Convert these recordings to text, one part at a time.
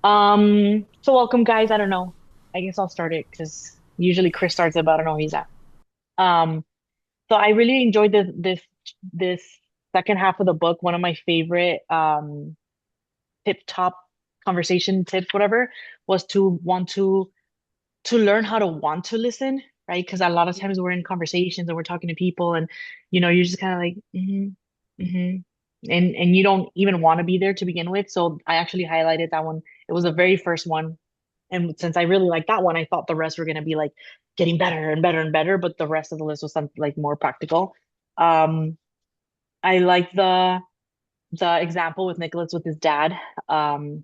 So welcome guys. I don't know. I guess I'll start it because usually Chris starts it, but I don't know where he's at. Um, so I really enjoyed this second half of the book. One of my favorite tip top conversation tips, whatever, was to want to learn how to want to listen, right? Because a lot of times we're in conversations and we're talking to people and you're just kind of like, mm-hmm. And you don't even want to be there to begin with. So I actually highlighted that one. It was the very first one. And since I really liked that one, I thought the rest were gonna be like getting better and better and better, but the rest of the list was something like more practical. Um, I like the example with Nicholas with his dad. When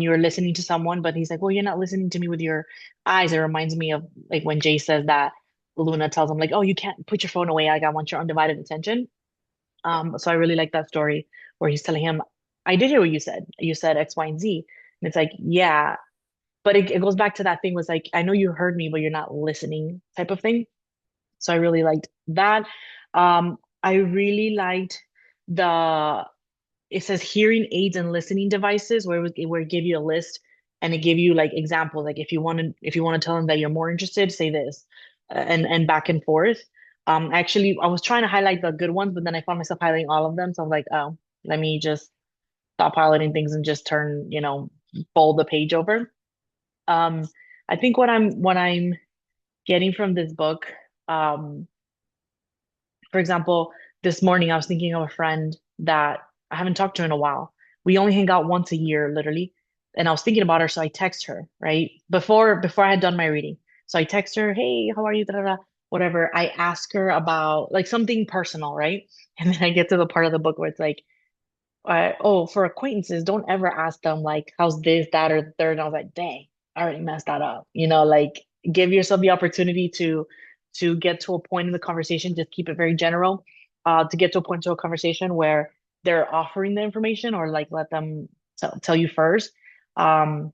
you're listening to someone, but he's like, "Well, you're not listening to me with your eyes." It reminds me of like when Jay says that Luna tells him like, "Oh, you can't put your phone away. Like I want your undivided attention." So I really like that story where he's telling him, "I did hear what you said. You said X, Y, and Z." And it's like, yeah, but it goes back to that thing was like, I know you heard me, but you're not listening type of thing. So I really liked that. I really liked the it says hearing aids and listening devices where it give you a list and it give you like examples like if you want to tell them that you're more interested say this and back and forth. Actually I was trying to highlight the good ones but then I found myself highlighting all of them so I was like, oh, let me just stop highlighting things and just turn, fold the page over. um I think what I'm getting from this book, um for example, this morning I was thinking of a friend that I haven't talked to in a while. We only hang out once a year, literally. And I was thinking about her, so I text her, right? Before I had done my reading. So I text her, hey, how are you? Da, da, da, whatever. I ask her about like something personal, right? And then I get to the part of the book where it's like, oh, for acquaintances, don't ever ask them like, how's this, that, or the third. And I was like, dang, I already messed that up. Like give yourself the opportunity to get to a point in the conversation, just keep it very general, to get to a point to a conversation where they're offering the information or like let them tell you first. Um,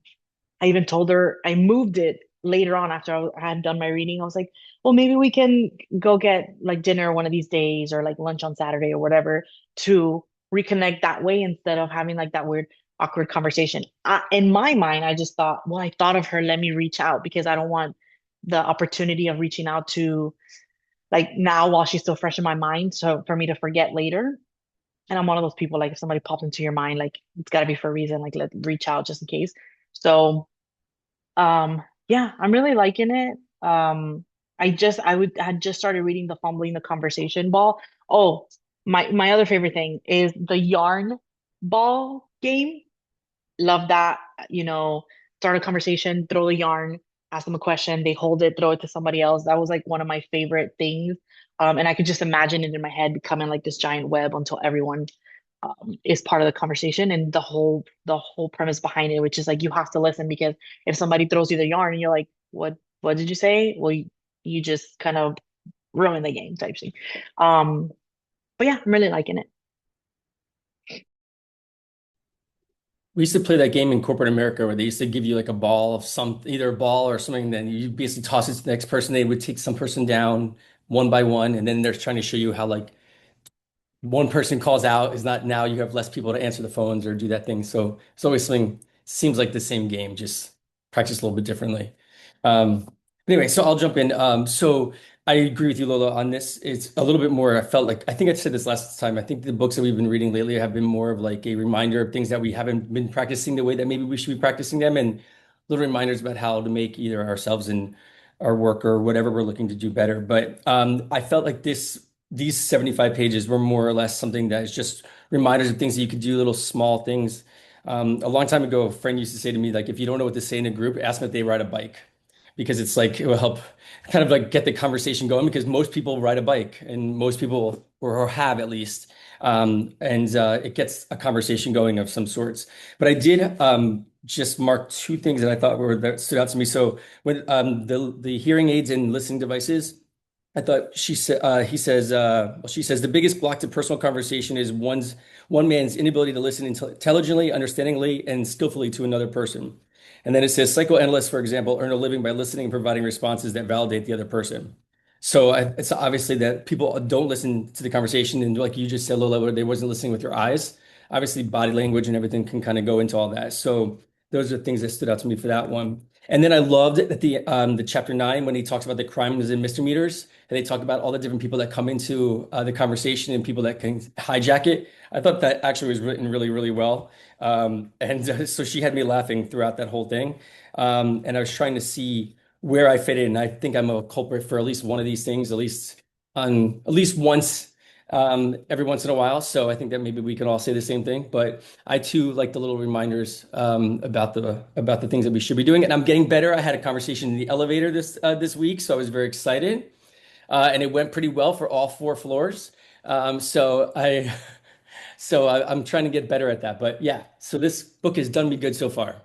I even told her I moved it later on after I had done my reading. I was like, well, maybe we can go get like dinner one of these days or like lunch on Saturday or whatever to reconnect that way instead of having like that weird, awkward conversation. In my mind, I just thought, well, I thought of her, let me reach out because I don't want the opportunity of reaching out to like now while she's still fresh in my mind. So for me to forget later. And I'm one of those people, like if somebody pops into your mind, like it's got to be for a reason, like let reach out just in case. So yeah, I'm really liking it. I had just started reading The Fumbling the Conversation Ball. Oh, my other favorite thing is the yarn ball game. Love that. Start a conversation, throw the yarn, ask them a question, they hold it, throw it to somebody else. That was like one of my favorite things. And I could just imagine it in my head becoming like this giant web until everyone is part of the conversation and the whole premise behind it, which is like you have to listen because if somebody throws you the yarn and you're like, what did you say? Well, you just kind of ruin the game type thing. But yeah, I'm really liking it. We used to play that game in corporate America where they used to give you like a ball of some either a ball or something, then you basically toss it to the next person. They would take some person down one by one, and then they're trying to show you how like one person calls out is not now you have less people to answer the phones or do that thing. So it's always something seems like the same game, just practice a little bit differently. Um, anyway, so I'll jump in. So I agree with you, Lola, on this. It's a little bit more, I felt like, I think I said this last time. I think the books that we've been reading lately have been more of like a reminder of things that we haven't been practicing the way that maybe we should be practicing them and little reminders about how to make either ourselves and our work or whatever we're looking to do better. But I felt like these 75 pages were more or less something that is just reminders of things that you could do, little small things. A long time ago, a friend used to say to me, like, if you don't know what to say in a group, ask them if they ride a bike, because it's like it will help kind of like get the conversation going because most people ride a bike and most people or have at least. And it gets a conversation going of some sorts. But I did just mark two things that I thought were that stood out to me. So when the hearing aids and listening devices, I thought she said he says well, she says the biggest block to personal conversation is one man's inability to listen intelligently, understandingly, and skillfully to another person. And then it says psychoanalysts, for example, earn a living by listening and providing responses that validate the other person. So it's obviously that people don't listen to the conversation, and like you just said, Lola, they wasn't listening with your eyes. Obviously, body language and everything can kind of go into all that. So those are things that stood out to me for that one. And then I loved it at the chapter 9 when he talks about the crimes and misdemeanors, and they talk about all the different people that come into the conversation and people that can hijack it. I thought that actually was written really, really well. And so she had me laughing throughout that whole thing. And I was trying to see where I fit in. I think I'm a culprit for at least one of these things, at least once, every once in a while. So I think that maybe we can all say the same thing. But I too like the little reminders about the things that we should be doing. And I'm getting better. I had a conversation in the elevator this week, so I was very excited, and it went pretty well for all 4 floors. So I'm trying to get better at that. But yeah, so this book has done me good so far.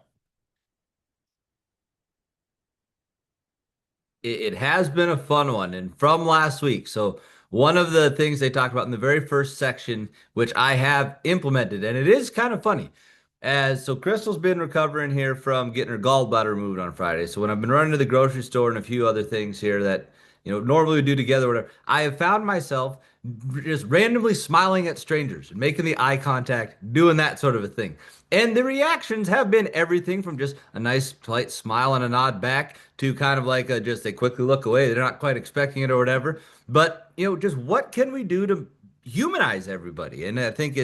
It has been a fun one. And from last week, so one of the things they talked about in the very first section, which I have implemented, and it is kind of funny. As so Crystal's been recovering here from getting her gallbladder removed on Friday. So when I've been running to the grocery store and a few other things here that, normally we do together, or whatever, I have found myself just randomly smiling at strangers and making the eye contact, doing that sort of a thing. And the reactions have been everything from just a nice, polite smile and a nod back to kind of like just they quickly look away. They're not quite expecting it or whatever. But, just what can we do to humanize everybody? And I think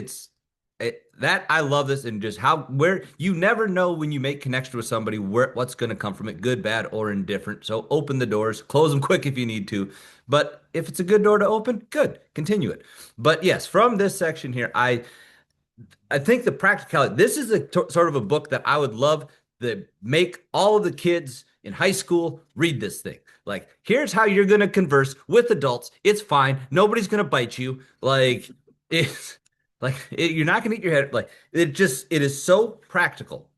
that I love this, and just how where you never know when you make connection with somebody what's going to come from it, good, bad, or indifferent. So open the doors, close them quick if you need to. But if it's a good door to open, good, continue it. But yes, from this section here, I think the practicality. This is sort of a book that I would love to make all of the kids in high school read this thing. Like, here's how you're going to converse with adults. It's fine. Nobody's going to bite you. Like, it's you're not going to eat your head. Like, it is so practical,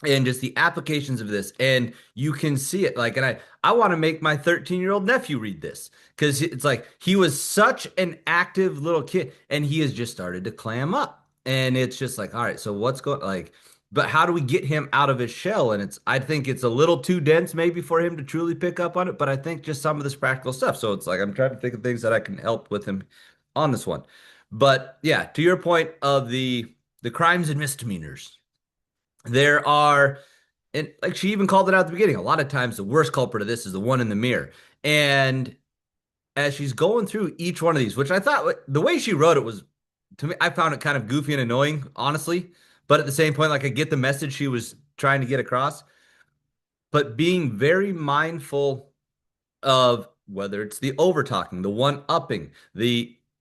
and just the applications of this, and you can see it. Like, and I want to make my 13-year-old nephew read this, because it's like he was such an active little kid, and he has just started to clam up, and it's just like, all right, so what's going like, but how do we get him out of his shell? And I think it's a little too dense maybe for him to truly pick up on it, but I think just some of this practical stuff. So it's like I'm trying to think of things that I can help with him on this one. But yeah, to your point of the crimes and misdemeanors, there are, and like she even called it out at the beginning, a lot of times the worst culprit of this is the one in the mirror. And as she's going through each one of these, which I thought the way she wrote it was, to me, I found it kind of goofy and annoying, honestly. But at the same point, like I get the message she was trying to get across, but being very mindful of whether it's the over talking, the one upping,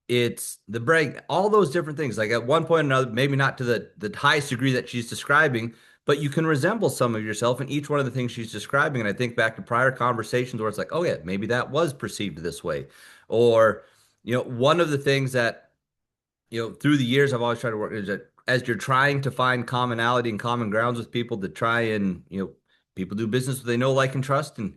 it's the brag, all those different things. Like at one point or another, maybe not to the highest degree that she's describing, but you can resemble some of yourself in each one of the things she's describing. And I think back to prior conversations where it's like, oh yeah, maybe that was perceived this way. Or, one of the things that, through the years I've always tried to work is that as you're trying to find commonality and common grounds with people to try and, people do business they know, like, and trust. And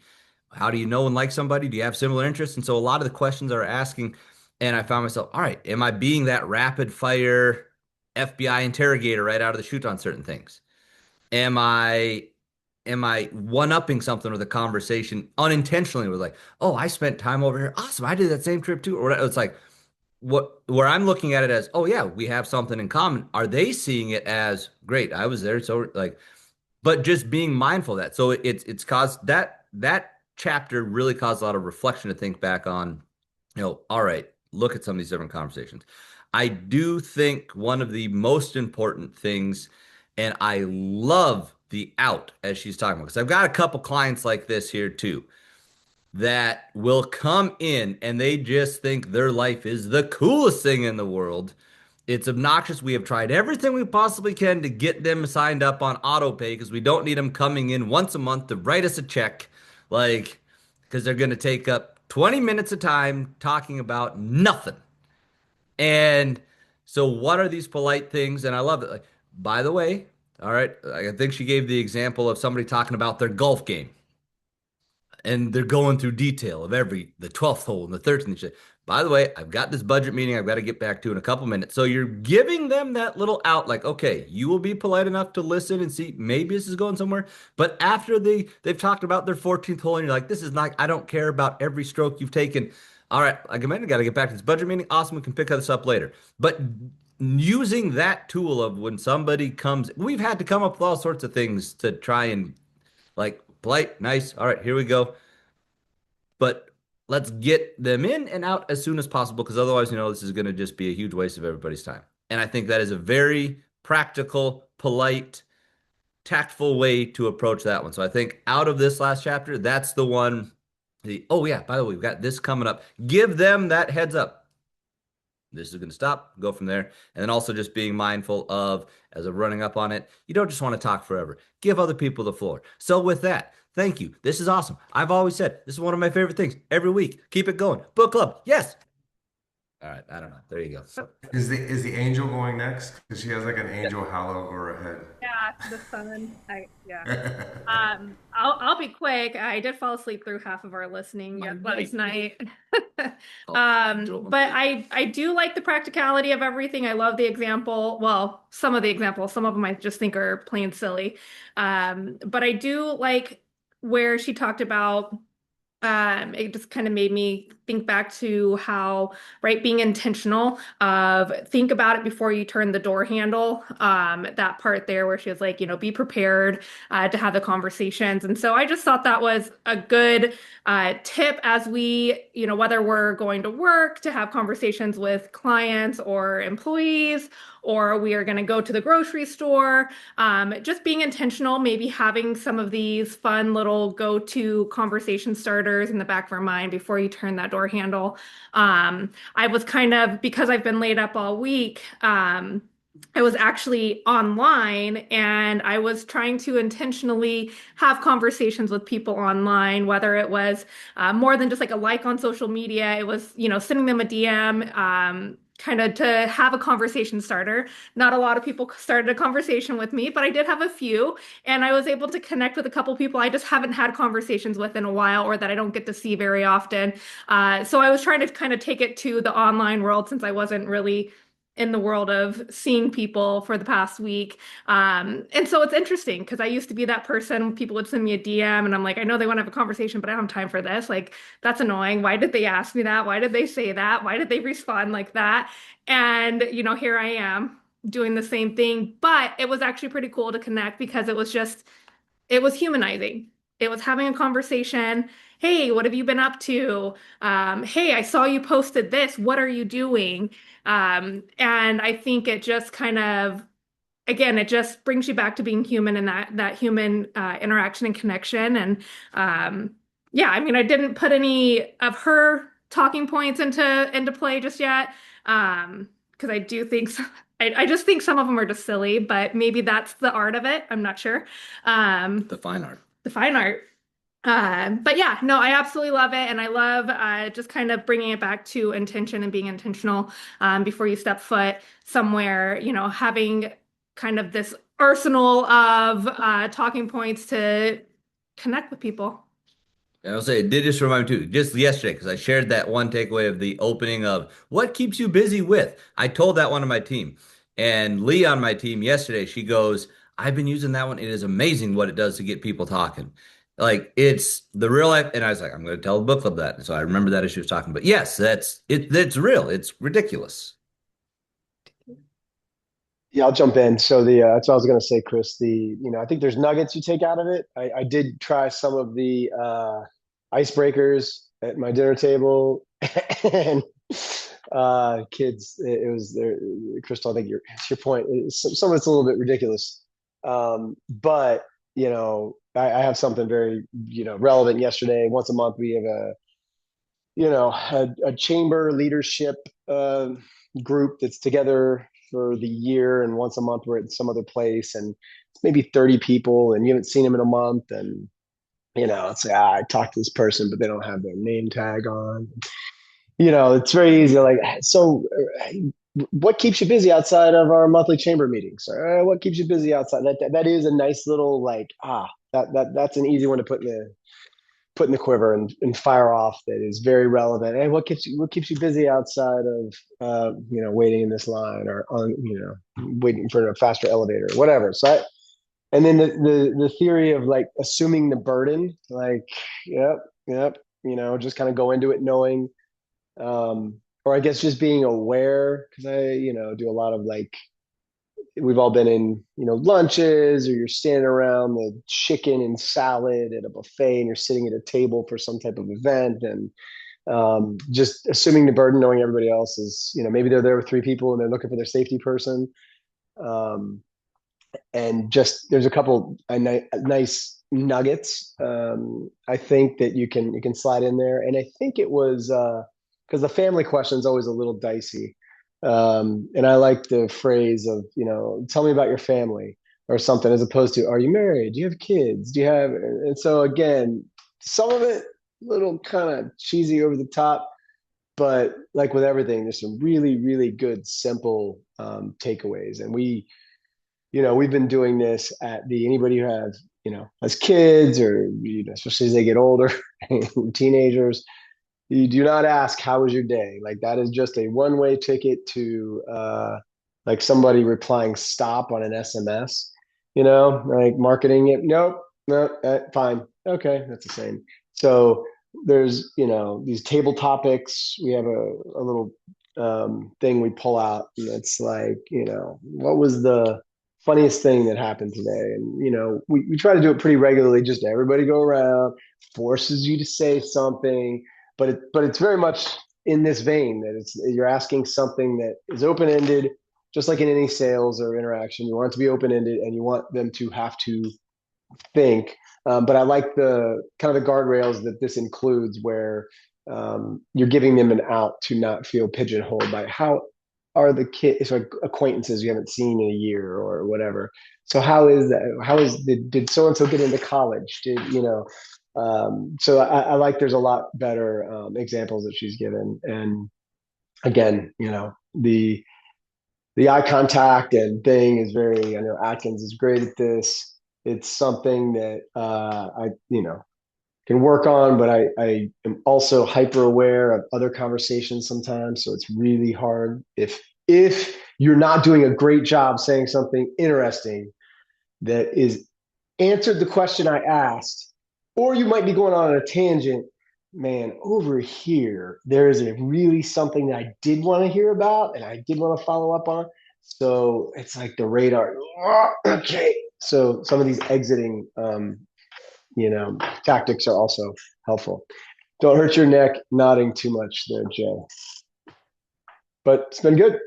how do you know and like somebody? Do you have similar interests? And so a lot of the questions are asking, and I found myself, all right, am I being that rapid fire FBI interrogator right out of the chute on certain things? Am I one-upping something with a conversation unintentionally with like, oh, I spent time over here. Awesome. I did that same trip too. Or it's like where I'm looking at it as, oh yeah, we have something in common. Are they seeing it as great? I was there. So like, but just being mindful of that. So it's caused that chapter really caused a lot of reflection to think back on, all right, look at some of these different conversations. I do think one of the most important things, and I love the out as she's talking about, because I've got a couple clients like this here too, that will come in and they just think their life is the coolest thing in the world. It's obnoxious. We have tried everything we possibly can to get them signed up on auto pay because we don't need them coming in once a month to write us a check, like, because they're going to take up 20 minutes of time talking about nothing. And so, what are these polite things? And I love it. Like, by the way, all right, I think she gave the example of somebody talking about their golf game, and they're going through detail of the 12th hole and the 13th. By the way, I've got this budget meeting I've got to get back to in a couple minutes. So you're giving them that little out, like, okay, you will be polite enough to listen and see maybe this is going somewhere. But after they've talked about their 14th hole and you're like, this is not, I don't care about every stroke you've taken. All right, I got to get back to this budget meeting. Awesome, we can pick this up later. But using that tool of when somebody comes, we've had to come up with all sorts of things to try and like polite, nice. All right, here we go. But let's get them in and out as soon as possible because otherwise, this is going to just be a huge waste of everybody's time. And I think that is a very practical, polite, tactful way to approach that one. So I think out of this last chapter, that's the one. Oh, yeah, by the way, we've got this coming up. Give them that heads up. This is going to stop, go from there. And then also just being mindful of, as of running up on it, you don't just want to talk forever. Give other people the floor. So with that, thank you. This is awesome. I've always said this is one of my favorite things every week. Keep it going. Book club. Yes. All right. I don't know. There you go. Is the angel going next? Because she has like an angel halo over her Yeah, the sun. Yeah. head. I'll be quick. I did fall asleep through half of our listening last night. Oh, But I do like the practicality of everything. I love the example. Well, some of the examples, some of them I just think are plain silly. But I do like where she talked about it just kind of made me think back to how, right, being intentional of think about it before you turn the door handle. That part there where she was like, be prepared to have the conversations. And so I just thought that was a good tip as we, whether we're going to work to have conversations with clients or employees, or we are going to go to the grocery store. Just being intentional, maybe having some of these fun little go-to conversation starters in the back of our mind before you turn that door handle. I was because I've been laid up all week, I was actually online and I was trying to intentionally have conversations with people online, whether it was more than just like a like on social media. It was, sending them a DM, kind of to have a conversation starter. Not a lot of people started a conversation with me, but I did have a few, and I was able to connect with a couple people I just haven't had conversations with in a while or that I don't get to see very often. So I was trying to kind of take it to the online world since I wasn't really in the world of seeing people for the past week. And so it's interesting because I used to be that person. People would send me a DM and I'm like, I know they want to have a conversation, but I don't have time for this. Like, that's annoying. Why did they ask me that? Why did they say that? Why did they respond like that? And, here I am doing the same thing. But it was actually pretty cool to connect because it was humanizing. It was having a conversation. Hey, what have you been up to? Hey, I saw you posted this. What are you doing? And I think it just kind of, again, it just brings you back to being human and that human interaction and connection. And yeah, I mean, I didn't put any of her talking points into play just yet. Because I do think I just think some of them are just silly, but maybe that's the art of it. I'm not sure. the fine art. The fine art. But yeah, no, I absolutely love it. And I love just kind of bringing it back to intention and being intentional before you step foot somewhere, having kind of this arsenal of talking points to connect with people. And I'll say it did just remind me too, just yesterday, because I shared that one takeaway of the opening of what keeps you busy with. I told that one to my team. And Lee on my team yesterday, she goes, I've been using that one. It is amazing what it does to get people talking. Like it's the real life. And I was like, I'm going to tell the book club that. And so I remember that as she was talking. But yes, that's it. That's real. It's ridiculous. Yeah, I'll jump in. So that's what I was going to say, Chris. I think there's nuggets you take out of it. I did try some of the icebreakers at my dinner table, and kids, it was there. Crystal, I think it's your point. Some of it's a little bit ridiculous, but I have something very relevant. Yesterday, once a month, we have a chamber leadership group that's together for the year, and once a month we're at some other place, and it's maybe 30 people, and you haven't seen them in a month, and it's like, I talked to this person, but they don't have their name tag on. It's very easy. Like, so what keeps you busy outside of our monthly chamber meetings? What keeps you busy outside? That is a nice little like, that's an easy one to put in the quiver and fire off that is very relevant. And what keeps you busy outside of waiting in this line or on waiting for a faster elevator or whatever. So and then the theory of like assuming the burden, like yep, just kind of go into it knowing or I guess just being aware, because I, do a lot of like, we've all been in, lunches, or you're standing around the chicken and salad at a buffet and you're sitting at a table for some type of event, and just assuming the burden, knowing everybody else is, maybe they're there with three people and they're looking for their safety person. Um, and just there's a couple nice nuggets, I think, that you can slide in there. And I think it was because the family question is always a little dicey. And I like the phrase of, tell me about your family or something, as opposed to, are you married? Do you have kids? Do you have, and so again, some of it a little kind of cheesy, over the top, but like with everything, there's some really, really good, simple takeaways. And we've been doing this at the, anybody who has, has kids, or, especially as they get older, teenagers, you do not ask, how was your day? Like that is just a one-way ticket to like somebody replying stop on an SMS, like marketing it. Nope, no, fine. Okay, that's the same. So there's, these table topics. We have a little thing we pull out, and it's like, what was the funniest thing that happened today? And, we try to do it pretty regularly, just everybody go around, forces you to say something, but it's very much in this vein, that you're asking something that is open ended, just like in any sales or interaction. You want it to be open ended, and you want them to have to think. But I like the kind of the guardrails that this includes, where you're giving them an out to not feel pigeonholed by how are the kids, like acquaintances you haven't seen in a year or whatever. So how is that? Did so and so get into college? So I like, there's a lot better examples that she's given. And again, the eye contact and thing is very, I know Atkins is great at this. It's something that I, can work on, but I am also hyper aware of other conversations sometimes. So it's really hard if you're not doing a great job saying something interesting that is answered the question I asked, or you might be going on a tangent. Man, over here, there is a really something that I did want to hear about and I did want to follow up on. So it's like the radar. Okay. So some of these exiting, tactics are also helpful. Don't hurt your neck nodding too much there, Jay. But it's been good.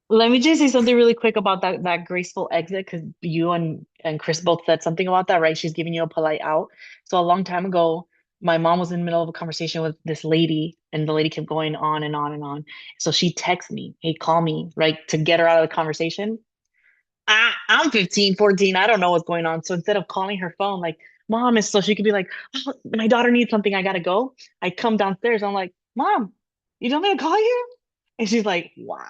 Let me just say something really quick about that graceful exit, because you and Chris both said something about that, right? She's giving you a polite out. So a long time ago, my mom was in the middle of a conversation with this lady, and the lady kept going on and on and on. So she texts me, "Hey, call me," right, to get her out of the conversation. I'm 15, 14. I don't know what's going on. So instead of calling her phone, like, mom is, so she could be like, "Oh, my daughter needs something. I gotta go." I come downstairs. I'm like, "Mom, you don't want me to call you?" And she's like, "Wow."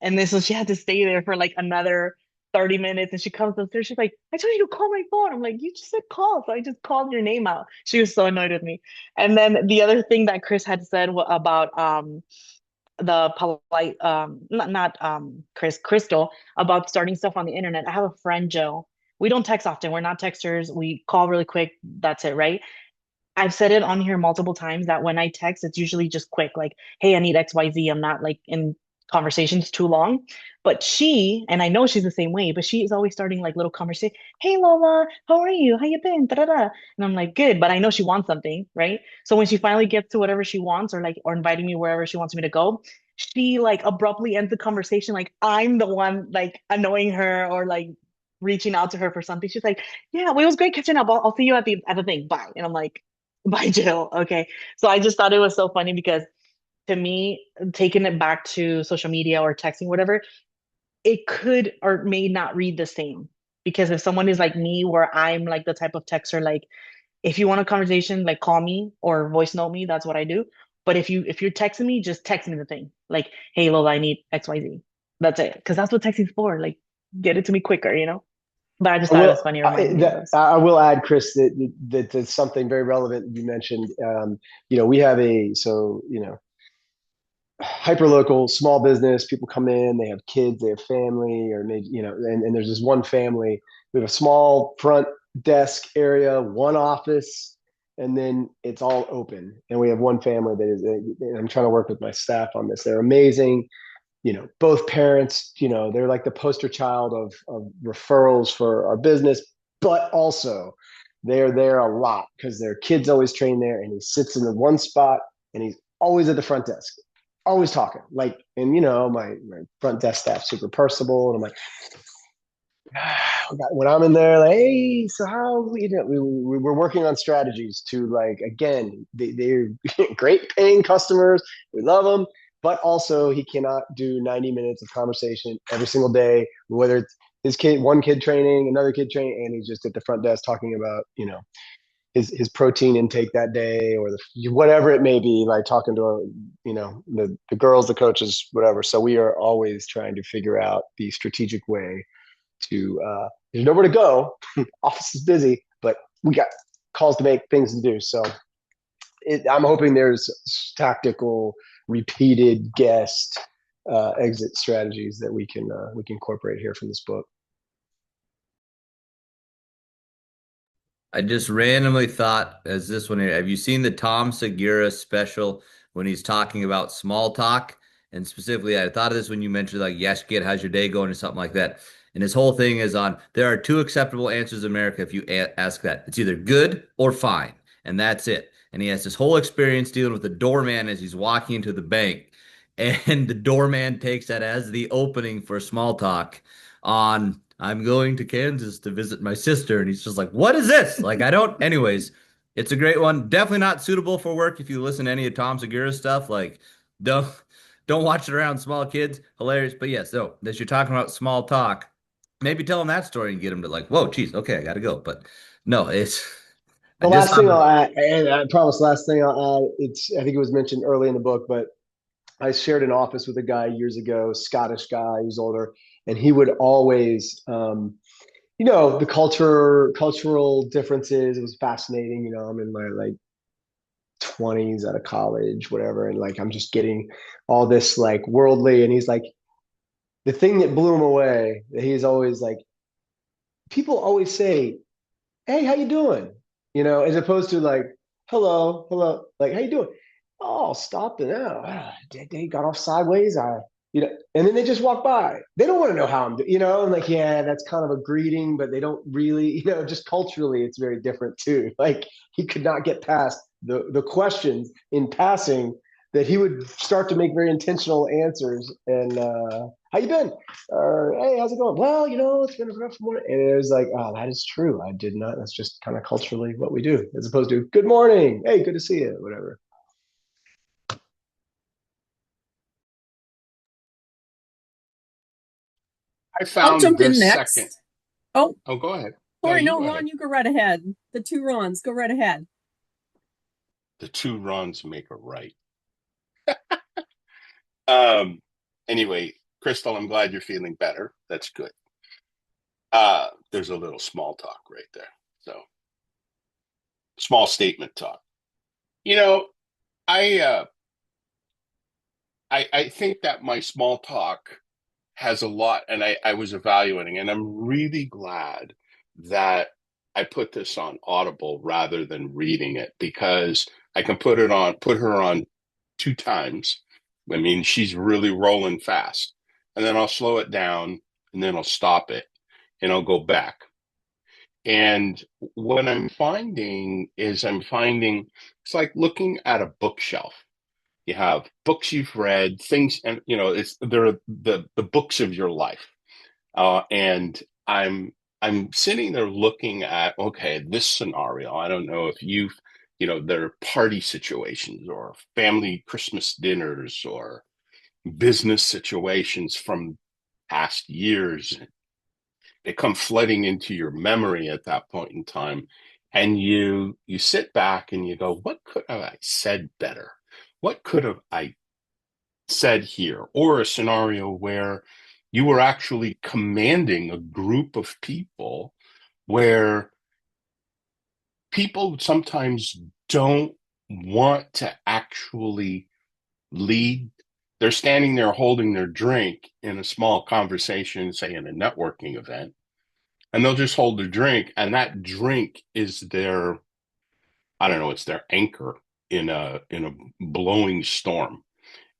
And then so she had to stay there for like another 30 minutes. And she comes upstairs. She's like, "I told you to call my phone." I'm like, "You just said call." So I just called your name out. She was so annoyed with me. And then the other thing that Chris had said about the polite not Chris Crystal, about starting stuff on the internet. I have a friend, Joe. We don't text often. We're not texters. We call really quick. That's it, right? I've said it on here multiple times that when I text, it's usually just quick, like, "Hey, I need XYZ." I'm not like in conversations too long. But she, and I know she's the same way, but she is always starting like little conversation. "Hey, Lola, how are you? How you been?" Da, da, da. And I'm like, "Good," but I know she wants something, right? So when she finally gets to whatever she wants, or inviting me wherever she wants me to go, she like abruptly ends the conversation like I'm the one like annoying her, or like reaching out to her for something. She's like, "Yeah, well, it was great catching up. I'll see you at the thing. Bye." And I'm like, "Bye, Jill." Okay. So I just thought it was so funny because, to me, taking it back to social media or texting, whatever, it could or may not read the same. Because if someone is like me, where I'm like the type of texter, like, if you want a conversation, like, call me or voice note me, that's what I do. But if you're texting me, just text me the thing. Like, "Hey, Lola, I need XYZ." That's it. Because that's what texting's for. Like, get it to me quicker. But I just I thought it will was funny, reminding me of those. I will add, Chris, that that's something very relevant you mentioned. We have hyper local small business. People come in, they have kids, they have family, or maybe, and there's this one family. We have a small front desk area, one office, and then it's all open. And we have one family that is, and I'm trying to work with my staff on this. They're amazing. Both parents, they're like the poster child of referrals for our business, but also they're there a lot because their kids always train there, and he sits in the one spot, and he's always at the front desk, always talking. Like, and my front desk staff super personable, and I'm like, when I'm in there, like, hey, so how we're working on strategies to, like, again, they're great paying customers, we love them, but also he cannot do 90 minutes of conversation every single day, whether it's his kid, one kid training, another kid training, and he's just at the front desk talking about his protein intake that day, or whatever it may be, like talking to the girls, the coaches, whatever. So we are always trying to figure out the strategic way to there's nowhere to go. Office is busy, but we got calls to make, things to do. So I'm hoping there's tactical, repeated guest exit strategies that we can incorporate here from this book. I just randomly thought, as this one here, have you seen the Tom Segura special when he's talking about small talk? And specifically, I thought of this when you mentioned, like, yes, kid, how's your day going, or something like that. And his whole thing is on, there are two acceptable answers in America if you ask that. It's either good or fine, and that's it. And he has this whole experience dealing with the doorman as he's walking into the bank. And the doorman takes that as the opening for small talk on, I'm going to Kansas to visit my sister. And he's just like, what is this? Like, I don't, anyways, it's a great one. Definitely not suitable for work if you listen to any of Tom Segura's stuff. Like, don't, don't watch it around small kids. Hilarious. But yes, so as you're talking about small talk, maybe tell them that story and get them to, like, whoa, geez, okay, I got to go. But no, it's, I The just last thing thought, I'll add, and I promise, last thing I'll add, I think it was mentioned early in the book, but I shared an office with a guy years ago, Scottish guy who's older, and he would always, the cultural differences. It was fascinating. I'm in my, like, 20s out of college, whatever, and, like, I'm just getting all this, like, worldly, and he's like, the thing that blew him away, that he's always like, people always say, hey, how you doing? As opposed to, like, hello, hello, like, how you doing? Oh, stopped and they got off sideways. And then they just walk by. They don't want to know how I'm doing, I'm like, yeah, that's kind of a greeting, but they don't really, just culturally, it's very different too. Like, he could not get past the questions in passing, that he would start to make very intentional answers. And how you been? Or, hey, how's it going? Well, it's been a rough morning. And it was like, oh, that is true. I did not. That's just kind of culturally what we do, as opposed to good morning. Hey, good to see you. Whatever. I I'll found jump the in second. next. Oh, Oh, go ahead. No, sorry, you no, go Ron, ahead. you go right ahead. The two Rons, go right ahead. The two runs make a right. Um, anyway, Crystal, I'm glad you're feeling better. That's good. There's a little small talk right there. So, small statement talk. You know, I I think that my small talk has a lot, and I was evaluating, and I'm really glad that I put this on Audible rather than reading it, because I can put her on two times. I mean, she's really rolling fast. And then I'll slow it down, and then I'll stop it, and I'll go back. And what I'm finding it's like looking at a bookshelf. You have books you've read, things, and they're the books of your life. And I'm sitting there looking at, okay, this scenario. I don't know if there are party situations or family Christmas dinners or business situations from past years. They come flooding into your memory at that point in time. And you sit back and you go, what could have I said better? What could have I said here? Or a scenario where you were actually commanding a group of people, where people sometimes don't want to actually lead. They're standing there holding their drink in a small conversation, say in a networking event, and they'll just hold their drink, and that drink is I don't know, it's their anchor in a blowing storm.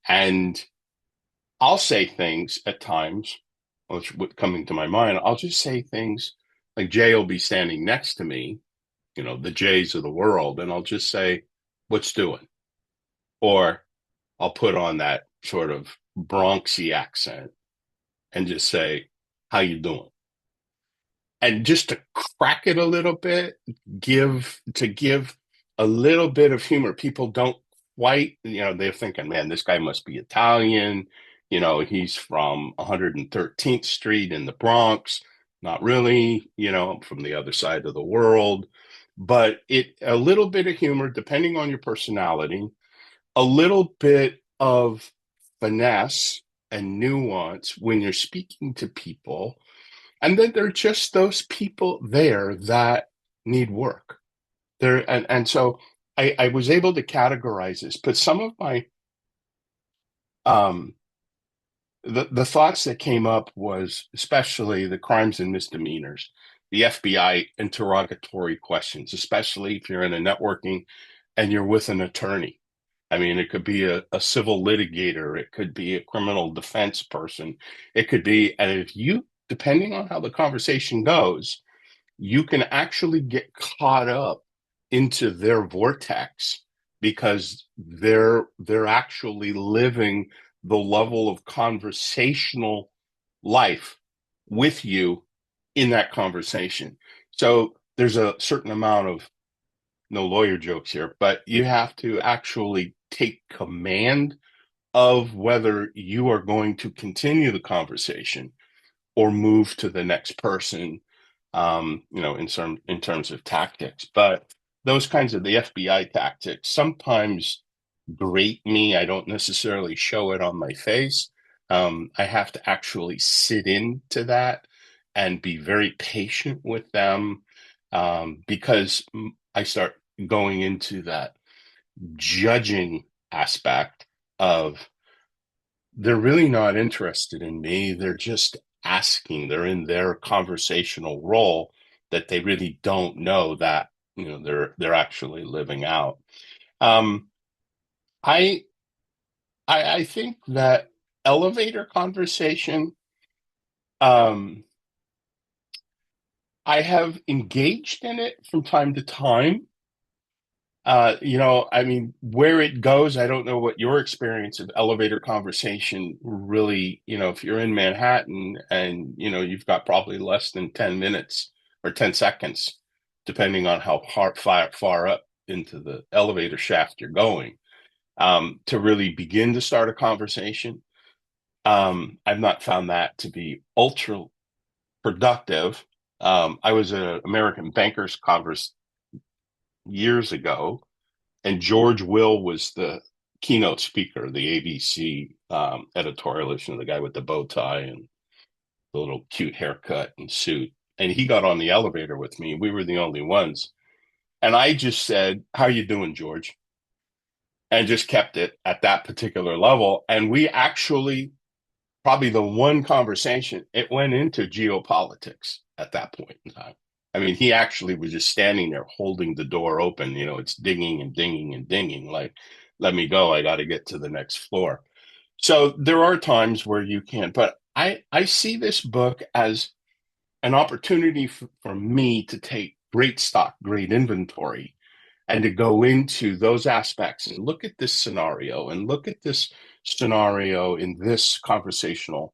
And I'll say things at times, which coming to my mind, I'll just say things like Jay will be standing next to me, the Jays of the world, and I'll just say, "What's doing?" Or I'll put on that sort of Bronxy accent and just say, "How you doing?" And just to crack it a little bit, give a little bit of humor. People don't quite, they're thinking, man, this guy must be Italian. He's from 113th Street in the Bronx. Not really, from the other side of the world. But a little bit of humor, depending on your personality, a little bit of finesse and nuance when you're speaking to people. And then there are just those people there that need work. And so I was able to categorize this, but some of my the thoughts that came up was especially the crimes and misdemeanors, the FBI interrogatory questions, especially if you're in a networking and you're with an attorney. I mean, it could be a civil litigator, it could be a criminal defense person, it could be, and if you, depending on how the conversation goes, you can actually get caught up into their vortex because they're actually living the level of conversational life with you in that conversation. So there's a certain amount of, no lawyer jokes here, but you have to actually take command of whether you are going to continue the conversation or move to the next person, in terms of tactics. But those kinds of the FBI tactics sometimes grate me. I don't necessarily show it on my face. I have to actually sit into that and be very patient with them, because I start going into that judging aspect of, they're really not interested in me. They're just asking. They're in their conversational role that they really don't know that, they're actually living out. Um, I I think that elevator conversation, um, I have engaged in it from time to time. I mean, where it goes, I don't know what your experience of elevator conversation really, if you're in Manhattan and, you've got probably less than 10 minutes or 10 seconds, depending on how far up into the elevator shaft you're going, to really begin to start a conversation. I've not found that to be ultra productive. I was at an American Bankers Conference years ago, and George Will was the keynote speaker, the ABC editorialist, the guy with the bow tie and the little cute haircut and suit. And he got on the elevator with me. We were the only ones. And I just said, "How you doing, George?" And just kept it at that particular level. And we actually, probably the one conversation, it went into geopolitics at that point in time. I mean, he actually was just standing there holding the door open. It's dinging and dinging and dinging. Like, let me go. I got to get to the next floor. So there are times where you can, but I see this book as an opportunity for me to take great stock, great inventory, and to go into those aspects and look at this scenario and look at this scenario in this conversational,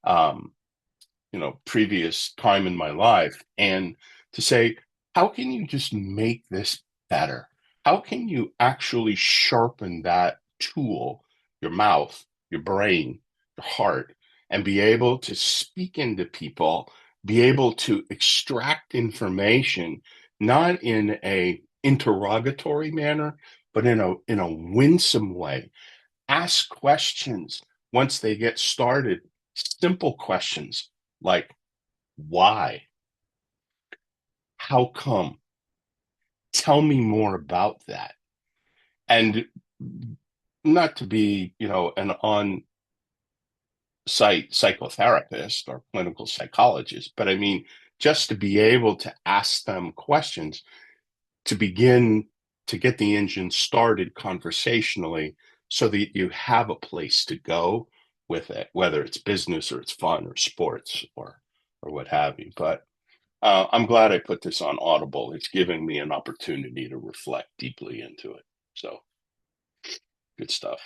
um, previous time in my life, and to say, how can you just make this better? How can you actually sharpen that tool, your mouth, your brain, your heart, and be able to speak into people, be able to extract information, not in a interrogatory manner, but in a winsome way. Ask questions once they get started, simple questions like, why? How come? Tell me more about that. And not to be, an on-site psychotherapist or clinical psychologist, but I mean, just to be able to ask them questions to begin to get the engine started conversationally so that you have a place to go with it, whether it's business or it's fun or sports or what have you. But I'm glad I put this on Audible. It's giving me an opportunity to reflect deeply into it. So good stuff.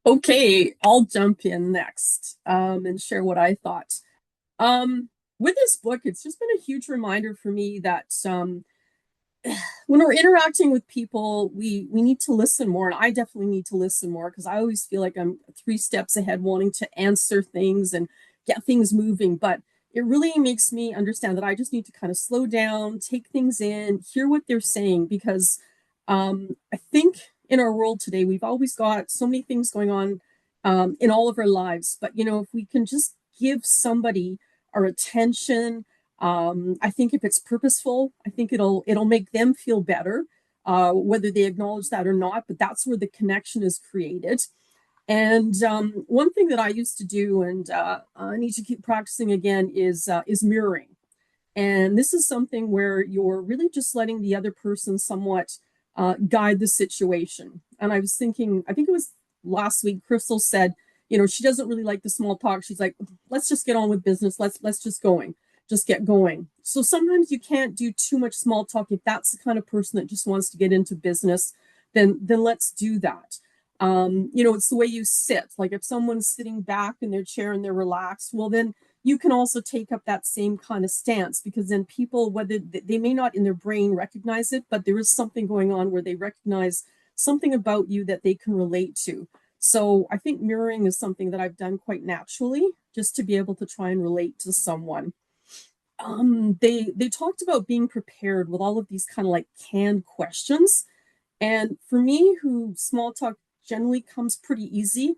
Okay, I'll jump in next and share what I thought. With this book, it's just been a huge reminder for me that when we're interacting with people, we need to listen more, and I definitely need to listen more because I always feel like I'm 3 steps ahead, wanting to answer things and get things moving. But it really makes me understand that I just need to kind of slow down, take things in, hear what they're saying, because I think in our world today, we've always got so many things going on in all of our lives. But if we can just give somebody our attention, I think if it's purposeful, I think it'll make them feel better, whether they acknowledge that or not. But that's where the connection is created. And one thing that I used to do, and I need to keep practicing again, is mirroring. And this is something where you're really just letting the other person somewhat guide the situation. And I was thinking, I think it was last week, Crystal said, she doesn't really like the small talk. She's like, let's just get on with business. Let's just get going. So sometimes you can't do too much small talk. If that's the kind of person that just wants to get into business, then let's do that. It's the way you sit. Like if someone's sitting back in their chair and they're relaxed, well, then you can also take up that same kind of stance, because then people, whether they may not in their brain recognize it, but there is something going on where they recognize something about you that they can relate to. So I think mirroring is something that I've done quite naturally, just to be able to try and relate to someone. They talked about being prepared with all of these kind of like canned questions. And for me, who small talk generally comes pretty easy,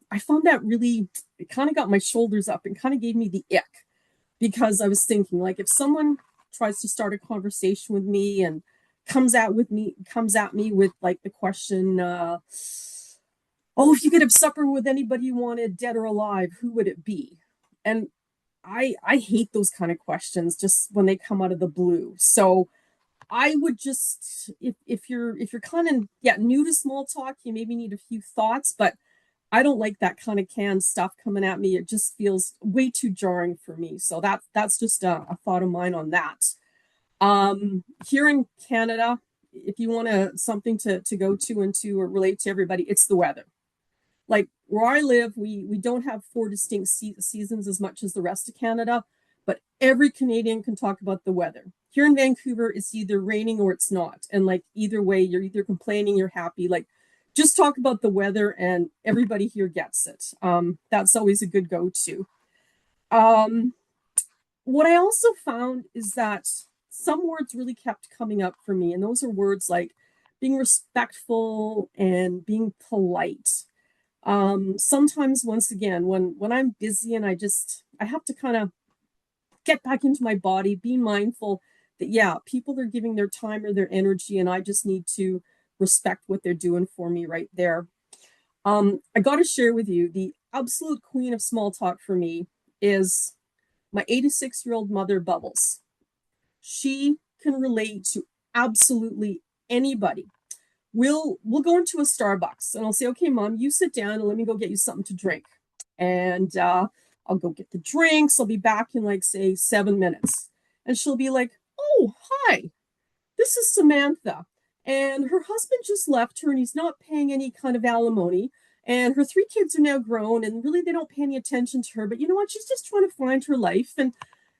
I found that really, it kind of got my shoulders up and kind of gave me the ick, because I was thinking, like, if someone tries to start a conversation with me and comes at me with like the question, oh, if you could have supper with anybody you wanted, dead or alive, who would it be? And I hate those kind of questions just when they come out of the blue. So I would just, if you're kind of new to small talk, you maybe need a few thoughts, but I don't like that kind of canned stuff coming at me. It just feels way too jarring for me. So that's just a thought of mine on that. Here in Canada, if you want something to go to and to relate to everybody, it's the weather. Like where I live, we don't have 4 distinct seasons as much as the rest of Canada, but every Canadian can talk about the weather. Here in Vancouver, it's either raining or it's not. And like either way, you're either complaining, you're happy. Like just talk about the weather and everybody here gets it. That's always a good go-to. What I also found is that some words really kept coming up for me, and those are words like being respectful and being polite. Sometimes, once again, when I'm busy and I have to kind of get back into my body, be mindful that, yeah, people are giving their time or their energy, and I just need to respect what they're doing for me right there. I got to share with you, the absolute queen of small talk for me is my 86-year-old mother, Bubbles. She can relate to absolutely anybody. We'll go into a Starbucks and I'll say, okay, Mom, you sit down and let me go get you something to drink. And I'll go get the drinks. I'll be back in like, say, 7 minutes. And she'll be like, oh, hi, this is Samantha. And her husband just left her and he's not paying any kind of alimony. And her 3 kids are now grown and really they don't pay any attention to her. But you know what? She's just trying to find her life. And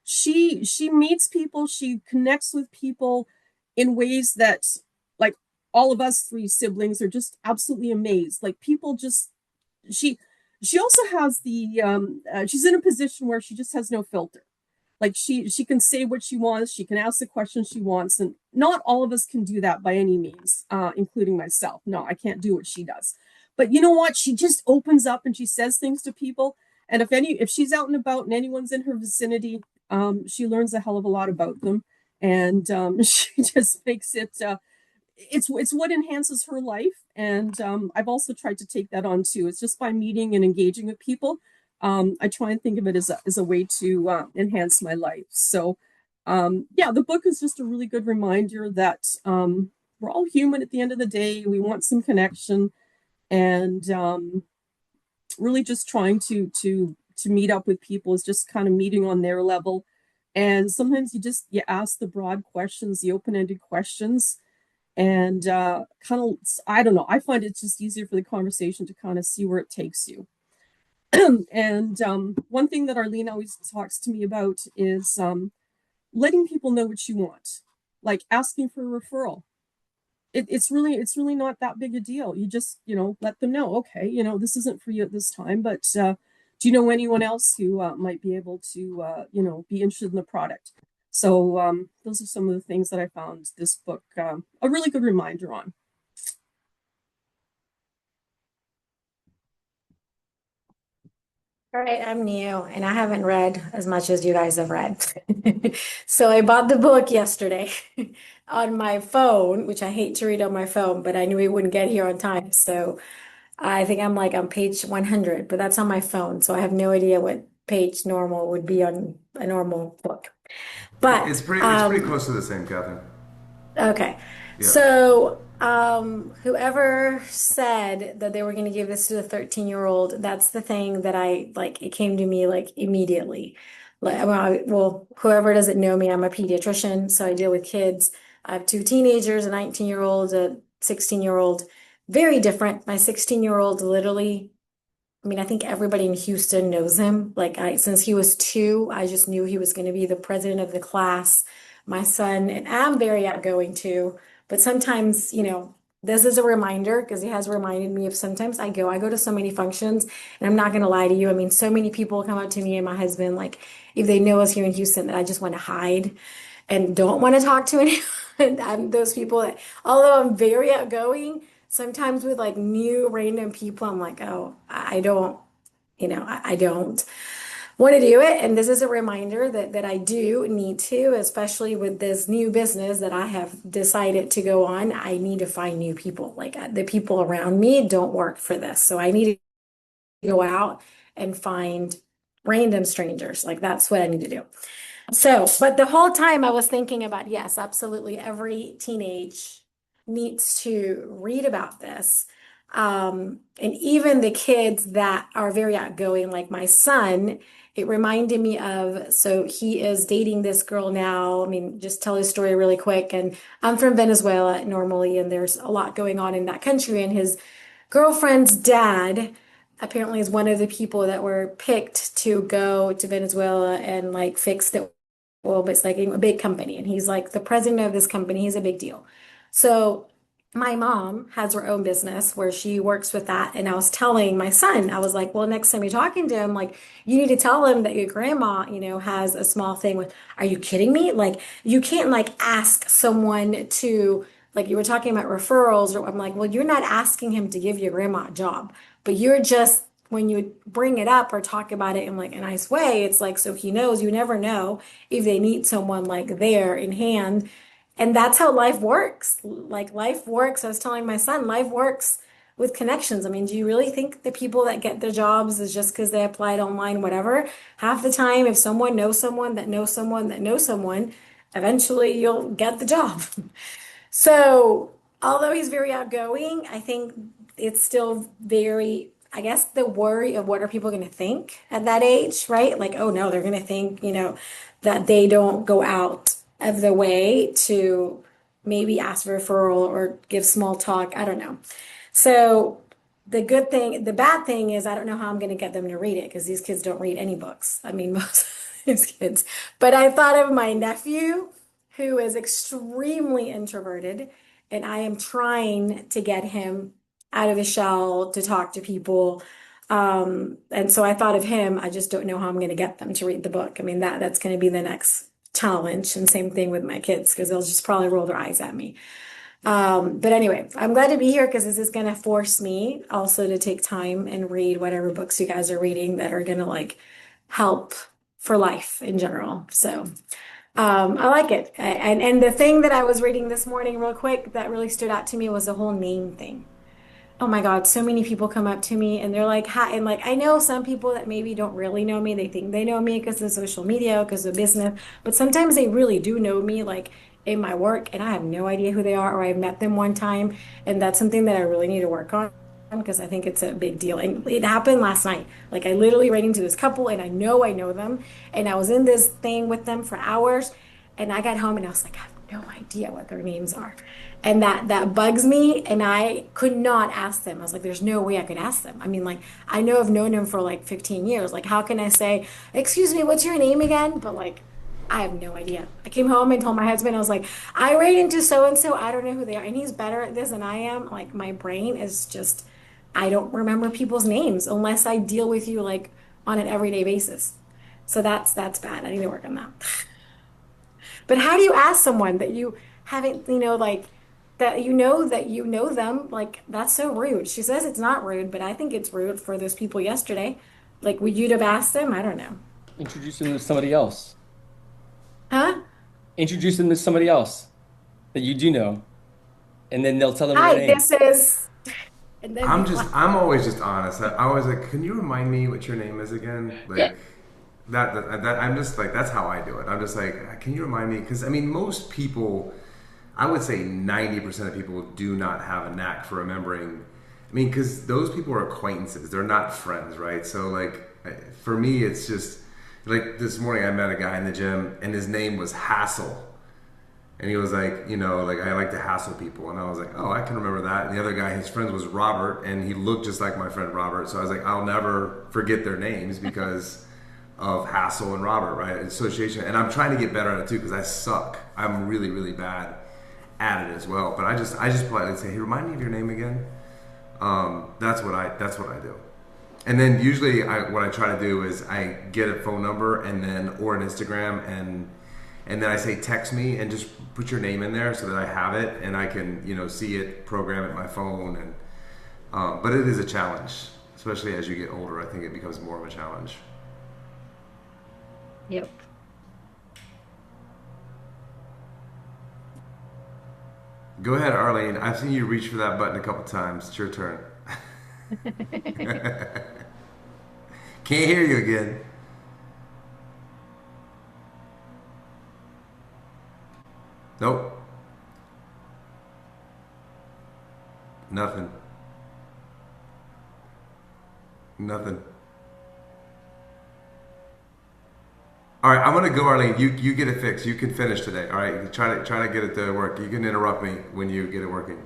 she meets people, she connects with people in ways that, like, all of us 3 siblings are just absolutely amazed. Like people just, she also has the, she's in a position where she just has no filter. Like she can say what she wants, she can ask the questions she wants, and not all of us can do that by any means, including myself. No, I can't do what she does. But you know what? She just opens up and she says things to people. And if she's out and about and anyone's in her vicinity, she learns a hell of a lot about them. And she just makes it, it's what enhances her life. And I've also tried to take that on too. It's just by meeting and engaging with people. I try and think of it as a way to enhance my life. So, yeah, the book is just a really good reminder that we're all human at the end of the day. We want some connection, and really just trying to meet up with people is just kind of meeting on their level. And sometimes you ask the broad questions, the open-ended questions, and kind of, I don't know, I find it's just easier for the conversation to kind of see where it takes you. And one thing that Arlene always talks to me about is letting people know what you want, like asking for a referral. It's really not that big a deal. You just, let them know, okay, this isn't for you at this time, but do you know anyone else who might be able to, be interested in the product? So those are some of the things that I found this book a really good reminder on. All right, I'm new and I haven't read as much as you guys have read. So I bought the book yesterday on my phone, which I hate to read on my phone, but I knew it wouldn't get here on time. So I think I'm like on page 100, but that's on my phone. So I have no idea what page normal would be on a normal book. But It's pretty close to the same, Catherine. okay. Yeah. So, whoever said that they were going to give this to a 13-year-old, that's the thing that I like, it came to me like immediately. Like, well, whoever doesn't know me, I'm a pediatrician, so I deal with kids. I have two teenagers, a 19-year-old, a 16-year-old. Very different. My 16-year-old literally, I mean, I think everybody in Houston knows him. Like since he was 2, I just knew he was going to be the president of the class. My son, and I'm very outgoing too, but sometimes, this is a reminder because he has reminded me of sometimes I go to so many functions, and I'm not going to lie to you. I mean, so many people come up to me and my husband, like if they know us here in Houston, that I just want to hide and don't want to talk to anyone. I'm those people that, although I'm very outgoing, sometimes with like new random people, I'm like, oh, I don't, I don't want to do it. And this is a reminder that I do need to, especially with this new business that I have decided to go on. I need to find new people. Like the people around me don't work for this. So I need to go out and find random strangers. Like that's what I need to do. So, but the whole time I was thinking about, yes, absolutely. Every teenage needs to read about this. And even the kids that are very outgoing, like my son, it reminded me of, so he is dating this girl now. I mean, just tell his story really quick. And I'm from Venezuela normally, and there's a lot going on in that country. And his girlfriend's dad apparently is one of the people that were picked to go to Venezuela and like fix the oil, but it's like a big company. And he's like the president of this company. He's a big deal. So my mom has her own business where she works with that. And I was telling my son, I was like, well, next time you're talking to him, like, you need to tell him that your grandma, has a small thing with, are you kidding me? Like, you can't like ask someone to, like, you were talking about referrals, or I'm like, well, you're not asking him to give your grandma a job, but you're just, when you bring it up or talk about it in like a nice way, it's like, so he knows, you never know if they need someone like there in hand. And that's how life works. Like life works. I was telling my son, life works with connections. I mean, do you really think the people that get their jobs is just because they applied online, whatever? Half the time, if someone knows someone that knows someone that knows someone, eventually you'll get the job. So, although he's very outgoing, I think it's still very, I guess, the worry of what are people going to think at that age, right? Like, oh no, they're going to think, that they don't go out of the way to maybe ask for a referral or give small talk. I don't know. So the bad thing is I don't know how I'm going to get them to read it because these kids don't read any books. I mean, most of these kids. But I thought of my nephew who is extremely introverted, and I am trying to get him out of his shell to talk to people. And so I thought of him. I just don't know how I'm going to get them to read the book. I mean, that's going to be the next challenge. And same thing with my kids, because they'll just probably roll their eyes at me. But anyway, I'm glad to be here because this is going to force me also to take time and read whatever books you guys are reading that are going to like help for life in general. So I like it. And the thing that I was reading this morning real quick that really stood out to me was the whole name thing. Oh my God, so many people come up to me and they're like, hi. And like, I know some people that maybe don't really know me. They think they know me because of social media, because of business. But sometimes they really do know me, like in my work, and I have no idea who they are, or I've met them one time. And that's something that I really need to work on because I think it's a big deal. And it happened last night. Like, I literally ran into this couple and I know them. And I was in this thing with them for hours. And I got home and I was like, I have no idea what their names are. And that bugs me, and I could not ask them. I was like, there's no way I could ask them. I mean, like, I know I've known him for like 15 years. Like, how can I say, excuse me, what's your name again? But like, I have no idea. I came home and told my husband, I was like, I ran into so and so, I don't know who they are. And he's better at this than I am. Like, my brain is just, I don't remember people's names unless I deal with you like on an everyday basis. So that's bad. I need to work on that. But how do you ask someone that you haven't, like that you know them? Like, that's so rude. She says it's not rude, but I think it's rude for those people yesterday. Like, would you have asked them? I don't know. Introduce them to somebody else. Huh? Introduce them to somebody else that you do know, and then they'll tell them their Hi, name. this is, and then be like, I'm always just honest. I always like, can you remind me what your name is again? Yeah. Like that I'm just like, that's how I do it. I'm just like, can you remind me? Because I mean, most people, I would say 90% of people do not have a knack for remembering. I mean, because those people are acquaintances; they're not friends, right? So like, for me, it's just like this morning I met a guy in the gym, and his name was Hassel. And he was like, like, I like to hassle people. And I was like, oh, I can remember that. And the other guy, his friend was Robert, and he looked just like my friend Robert. So I was like, I'll never forget their names because of Hassel and Robert, right? Association. And I'm trying to get better at it too because I suck. I'm really, really bad at it as well. But I just politely say, hey, remind me of your name again. That's what I do. And then usually what I try to do is I get a phone number or an Instagram, and then I say text me and just put your name in there so that I have it and I can see it, program it in my phone. And but it is a challenge, especially as you get older. I think it becomes more of a challenge. yep. Go ahead, Arlene. I've seen you reach for that button a couple times. It's your turn. Can't hear you again. Nope. Nothing. Nothing. All right, I'm gonna go, Arlene. You get it fixed. You can finish today. All right, try to get it to work. You can interrupt me when you get it working.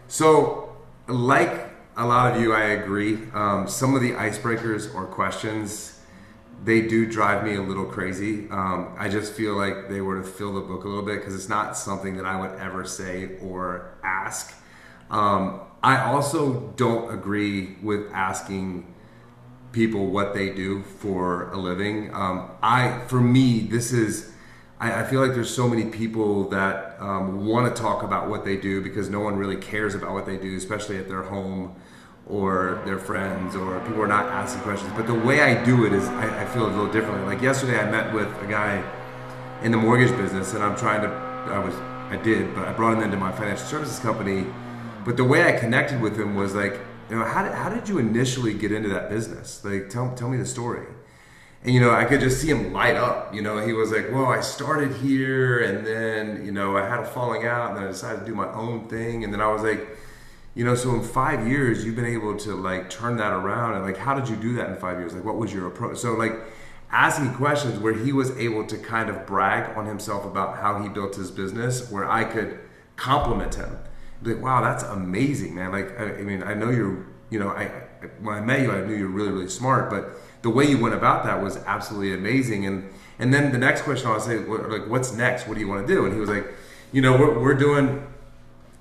So, like a lot of you, I agree. Some of the icebreakers or questions, they do drive me a little crazy. I just feel like they were to fill the book a little bit because it's not something that I would ever say or ask. I also don't agree with asking people what they do for a living. For me, this is, I feel like there's so many people that want to talk about what they do because no one really cares about what they do, especially at their home or their friends, or people are not asking questions. But the way I do it is, I feel a little differently. Like yesterday, I met with a guy in the mortgage business, and but I brought him into my financial services company. But the way I connected with him was like, how did you initially get into that business? Like, tell me the story. And, I could just see him light up. He was like, well, I started here, and then, I had a falling out, and then I decided to do my own thing. And then I was like, so in 5 years, you've been able to like turn that around. And like, how did you do that in 5 years? Like, what was your approach? So like asking questions where he was able to kind of brag on himself about how he built his business, where I could compliment him. Be like, wow, that's amazing, man. Like, I mean, I know you're, when I met you, I knew you were really, really smart, but the way you went about that was absolutely amazing. And then the next question I would say, like, what's next? What do you want to do? And he was like, we're doing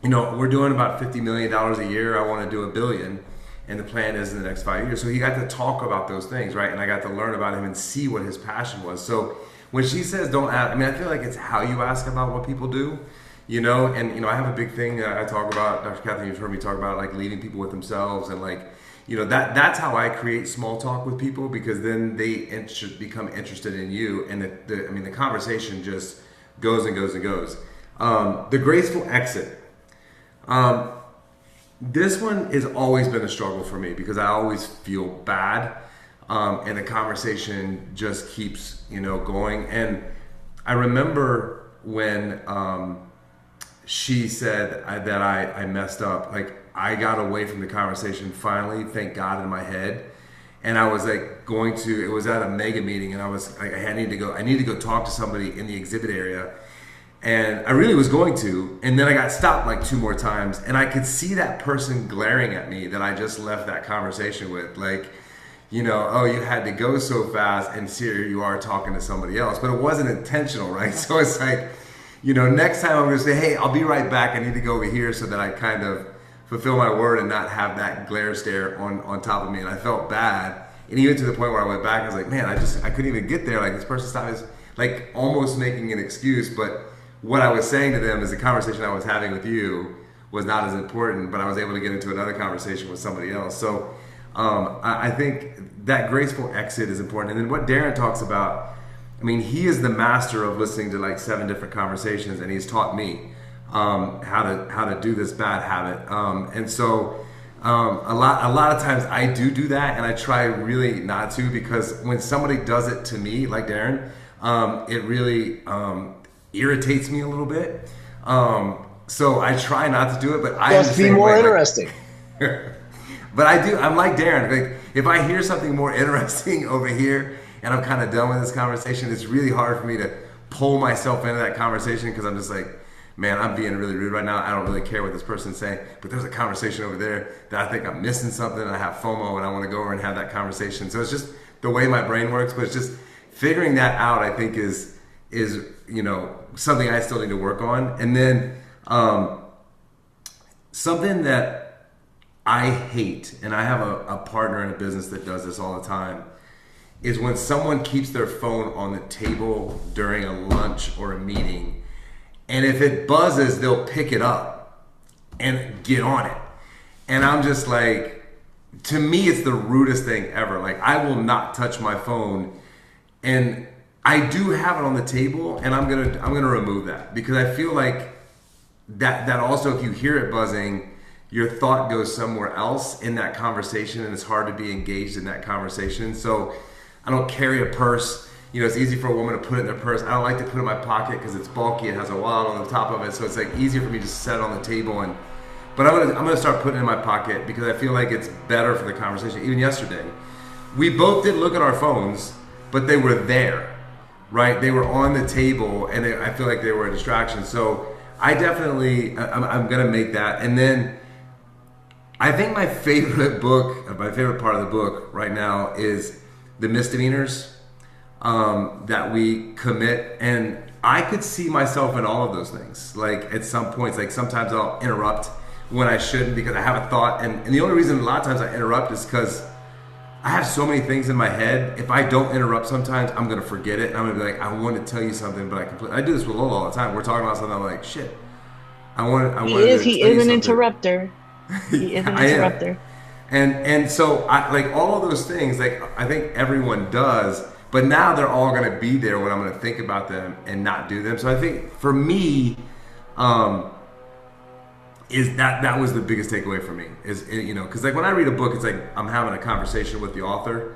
about $50 million a year. I want to do $1 billion. And the plan is in the next 5 years. So he got to talk about those things, right? And I got to learn about him and see what his passion was. So when she says don't ask, I mean, I feel like it's how you ask about what people do, and I have a big thing that I talk about, Dr. Catherine, you've heard me talk about, like leaving people with themselves, and like, that's how I create small talk with people, because then they become interested in you, and the conversation just goes and goes and goes. The graceful exit. This one has always been a struggle for me because I always feel bad, and the conversation just keeps, going. And I remember when she said that I messed up. Like, I got away from the conversation finally, thank God, in my head. And I was like it was at a mega meeting, and I was like, I need to go talk to somebody in the exhibit area. And I really was going to, and then I got stopped like 2 more times, and I could see that person glaring at me that I just left that conversation with, like, oh, you had to go so fast, and here you are talking to somebody else, but it wasn't intentional, right? So it's like, next time I'm gonna say, hey, I'll be right back, I need to go over here, so that I kind of fulfill my word and not have that glare stare on top of me. And I felt bad, and even to the point where I went back, I was like, man, I couldn't even get there. Like, this person stopped, like almost making an excuse, but what I was saying to them is the conversation I was having with you was not as important, but I was able to get into another conversation with somebody else. So I think that graceful exit is important. And then what Darren talks about, I mean, he is the master of listening to like 7 different conversations, and he's taught me how to do this bad habit. And so a lot of times I do that, and I try really not to, because when somebody does it to me, like Darren, it really irritates me a little bit. So I try not to do it, but I must be more interesting. But I'm like Darren. Like, if I hear something more interesting over here and I'm kind of done with this conversation, it's really hard for me to pull myself into that conversation, because I'm just like, man, I'm being really rude right now. I don't really care what this person's saying, but there's a conversation over there that I think I'm missing something, and I have FOMO, and I want to go over and have that conversation. So it's just the way my brain works, but it's just figuring that out, I think, is something I still need to work on. And then something that I hate, and I have a partner in a business that does this all the time, is when someone keeps their phone on the table during a lunch or a meeting, and if it buzzes, they'll pick it up and get on it. And I'm just like, to me, it's the rudest thing ever. Like, I will not touch my phone, and I do have it on the table, and I'm gonna remove that, because I feel like that also, if you hear it buzzing, your thought goes somewhere else in that conversation, and it's hard to be engaged in that conversation. So I don't carry a purse. It's easy for a woman to put it in their purse. I don't like to put it in my pocket because it's bulky. It has a wallet on the top of it, so it's like easier for me to set it on the table. But I'm gonna start putting it in my pocket, because I feel like it's better for the conversation. Even yesterday, we both did look at our phones, but they were there, right? They were on the table, and I feel like they were a distraction. So I definitely, I'm gonna make that. And then I think my favorite part of the book right now is the misdemeanors that we commit. And I could see myself in all of those things. Like, at some points, like sometimes I'll interrupt when I shouldn't, because I have a thought. And the only reason a lot of times I interrupt is because I have so many things in my head. If I don't interrupt sometimes, I'm going to forget it. And I'm going to be like, I want to tell you something, but I do this with Lola all the time. We're talking about something, I'm like, shit. He is an interrupter. He is an interrupter. And so like all of those things, like I think everyone does, but now they're all going to be there when I'm going to think about them and not do them. So I think for me, is that was the biggest takeaway for me, is, because like when I read a book, it's like I'm having a conversation with the author.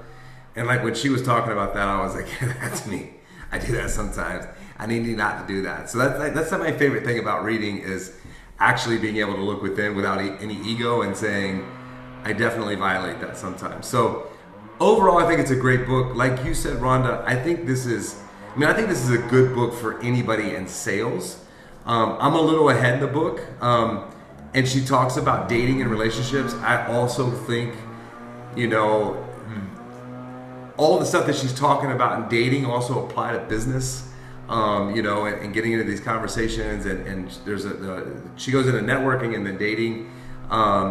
And like when she was talking about that, I was like, that's me. I do that sometimes. I need not to do that. So that's my favorite thing about reading, is actually being able to look within without any ego and saying, I definitely violate that sometimes. So overall, I think it's a great book. Like you said, Rhonda, I think this is a good book for anybody in sales. I'm a little ahead in the book. And she talks about dating and relationships. I also think, all the stuff that she's talking about in dating also apply to business, and getting into these conversations. And there's she goes into networking and then dating,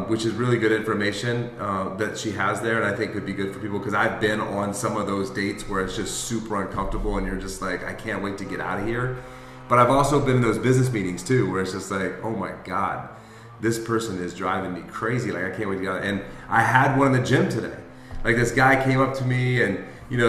which is really good information that she has there, and I think could be good for people, because I've been on some of those dates where it's just super uncomfortable and you're just like, I can't wait to get out of here. But I've also been in those business meetings too, where it's just like, oh my God, this person is driving me crazy. Like, I can't wait to get out. And I had one in the gym today. Like, this guy came up to me and,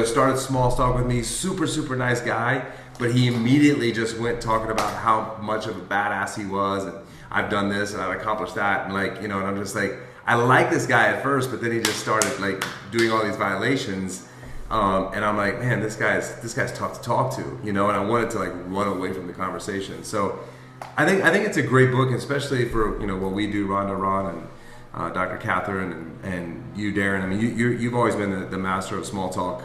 started small talk with me, super, super nice guy, but he immediately just went talking about how much of a badass he was. And I've done this and I've accomplished that, and like, you know, and I'm just like, I like this guy at first, but then he just started like doing all these violations. And I'm like, man, this guy's tough to talk to, you know, and I wanted to like run away from the conversation. So I think it's a great book, especially for, you know, what we do, Rhonda, Ron, and Dr. Catherine, and you, Darren. I mean, you've always been the master of small talk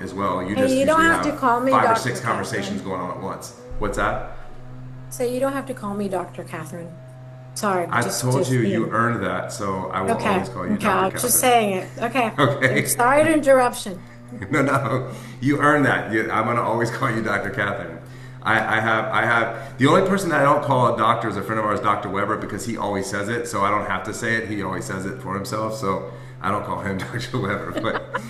as well. You just Hey, you don't usually have to call me five or Dr. six conversations Catherine. going on at once. What's that? So you don't have to call me Dr. Catherine. Sorry, I told you you you earned that, so I will Okay, always call you okay, Dr. I'm Catherine. just saying it. Okay. Okay. Sorry to interruption. No, you earned that. I'm gonna always call you Dr. Catherine. I have the only person that I don't call a doctor is a friend of ours, Dr. Weber, because he always says it, so I don't have to say it. He always says it for himself, so I don't call him Dr. Weber. But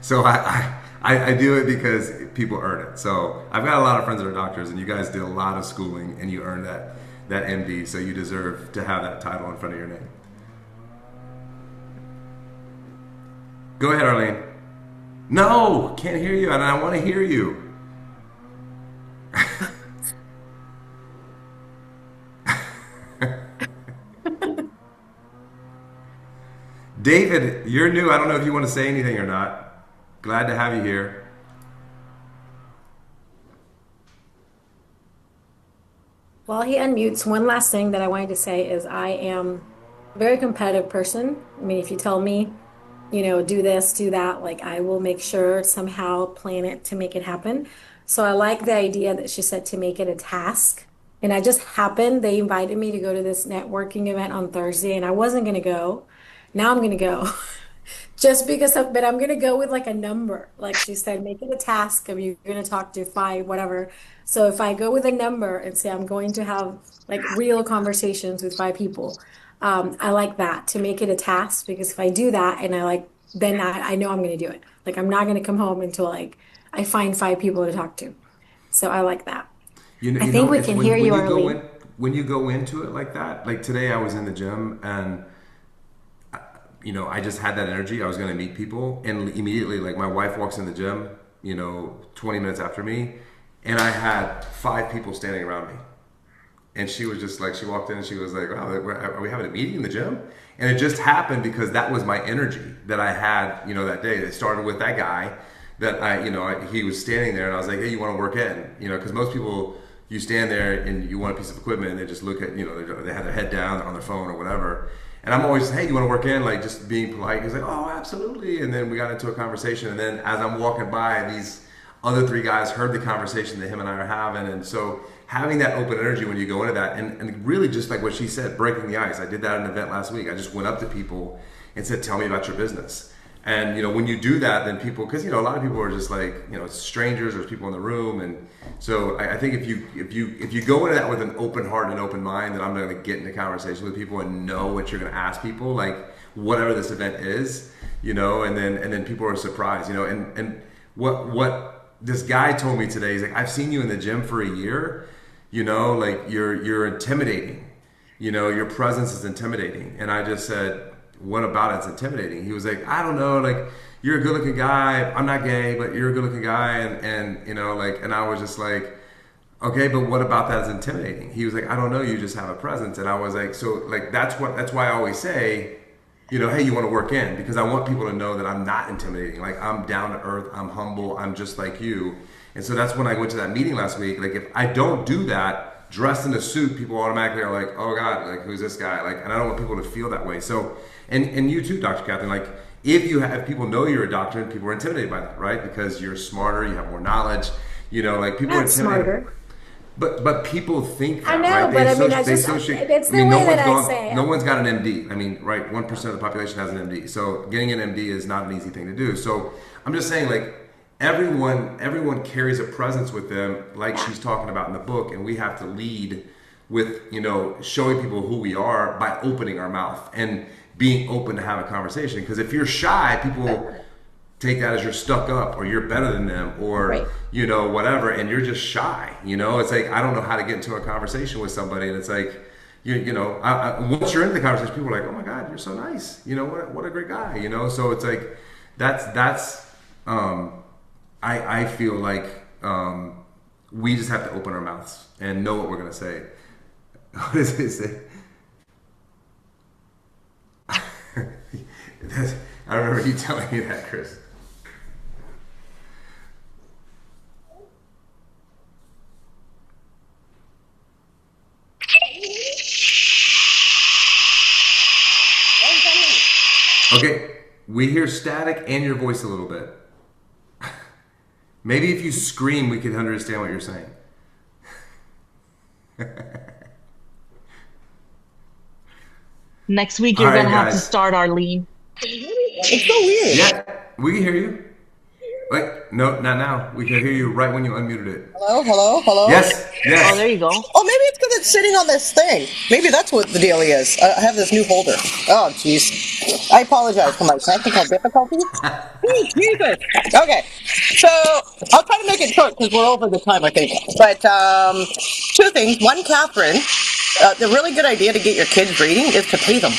so I do it because people earn it. So I've got a lot of friends that are doctors, and you guys did a lot of schooling, and you earned that MD, so you deserve to have that title in front of your name. Go ahead, Arlene. No, can't hear you, and I want to hear you. David, you're new. I don't know if you want to say anything or not. Glad to have you here. While he unmutes, one last thing that I wanted to say is I am a very competitive person. I mean, if you tell me, you know, do this, do that, like I will make sure somehow plan it to make it happen. So I like the idea that she said to make it a task. And I just happened, they invited me to go to this networking event on Thursday, and I wasn't going to go. Now I'm going to go. Just because of, but I'm gonna go with like a number. Like she said, make it a task of you're gonna talk to five, whatever. So if I go with a number and say I'm going to have like real conversations with five people, I like that to make it a task because if I do that and I like, then I know I'm gonna do it. Like I'm not gonna come home until like I find five people to talk to. So I like that. I You think know, we it's can hear you, Arlene. when you go into it like that. Like today, I was in the gym and you know, I just had that energy. I was going to meet people, and immediately, like my wife walks in the gym, you know, 20 minutes after me, and I had five people standing around me, and she was just like, she walked in and she was like, "Wow, are we having a meeting in the gym?" And it just happened because that was my energy that I had, you know, that day. It started with that guy that he was standing there, and I was like, "Hey, you want to work in?" You know, because most people, you stand there and you want a piece of equipment, and they just look at, you know, they have their head down on their phone or whatever. And I'm always, hey, you want to work in? Like just being polite. He's like, oh, absolutely. And then we got into a conversation. And then as I'm walking by, these other three guys heard the conversation that him and I are having. And so having that open energy when you go into that, and really just like what she said, breaking the ice. I did that at an event last week. I just went up to people and said, tell me about your business. And, you know, when you do that, then people, because, you know, a lot of people are just like, you know, it's strangers, there's people in the room. And so I think if you go into that with an open heart and open mind, that I'm going to get into conversation with people and know what you're going to ask people, like whatever this event is, you know, and then people are surprised, you know, and what this guy told me today, he's like, I've seen you in the gym for a year, you know, like you're intimidating, you know, your presence is intimidating. And I just said, what about it's intimidating? He was like, I don't know, like you're a good looking guy. I'm not gay, but you're a good looking guy. And you know, like, and I was just like, okay, but what about that is intimidating? He was like, I don't know, you just have a presence. And I was like, so like, that's why I always say, you know, hey, you want to work in, because I want people to know that I'm not intimidating. Like I'm down to earth, I'm humble, I'm just like you. And so that's when I went to that meeting last week. Like if I don't do that, dressed in a suit, people automatically are like, oh God, like who's this guy? Like, and I don't want people to feel that way. So, and you too, Dr. Catherine, like if people know you're a doctor, people are intimidated by that, right? Because you're smarter, you have more knowledge, you know, like people are intimidated. Smarter. But people think that, I know, right? but I mean, it's the way that I say it. No one's got an MD. I mean, right? 1% of the population has an MD. So getting an MD is not an easy thing to do. So I'm just saying, like, everyone carries a presence with them, like she's talking about in the book, and we have to lead with, you know, showing people who we are by opening our mouth and being open to have a conversation. Because if you're shy, people take that as you're stuck up or you're better than them or Right. you know, whatever, and you're just shy, you know. It's like I don't know how to get into a conversation with somebody, and it's like you know, once you're into the conversation, people are like, oh my God, you're so nice, you know, what a great guy, you know. So it's like that's I feel like we just have to open our mouths and know what we're gonna say. What does it say? I remember you telling me that, Chris. Okay, we hear static and your voice a little bit. Maybe if you scream, we could understand what you're saying. Next week, you're All right, gonna have to guys. start, Arlene. It's so weird. Yeah, we can hear you. Wait, no, not now. We can hear you right when you unmuted it. Hello, hello, hello. Yes, Oh, yes. there you go. Oh, maybe it's because it's sitting on this thing. Maybe that's what the deal is. I have this new holder. Oh, jeez. I apologize for my technical difficulties. Jesus. Okay, so I'll try to make it short because we're over the time, I think. But two things. One, Catherine, the really good idea to get your kids reading is to pay them.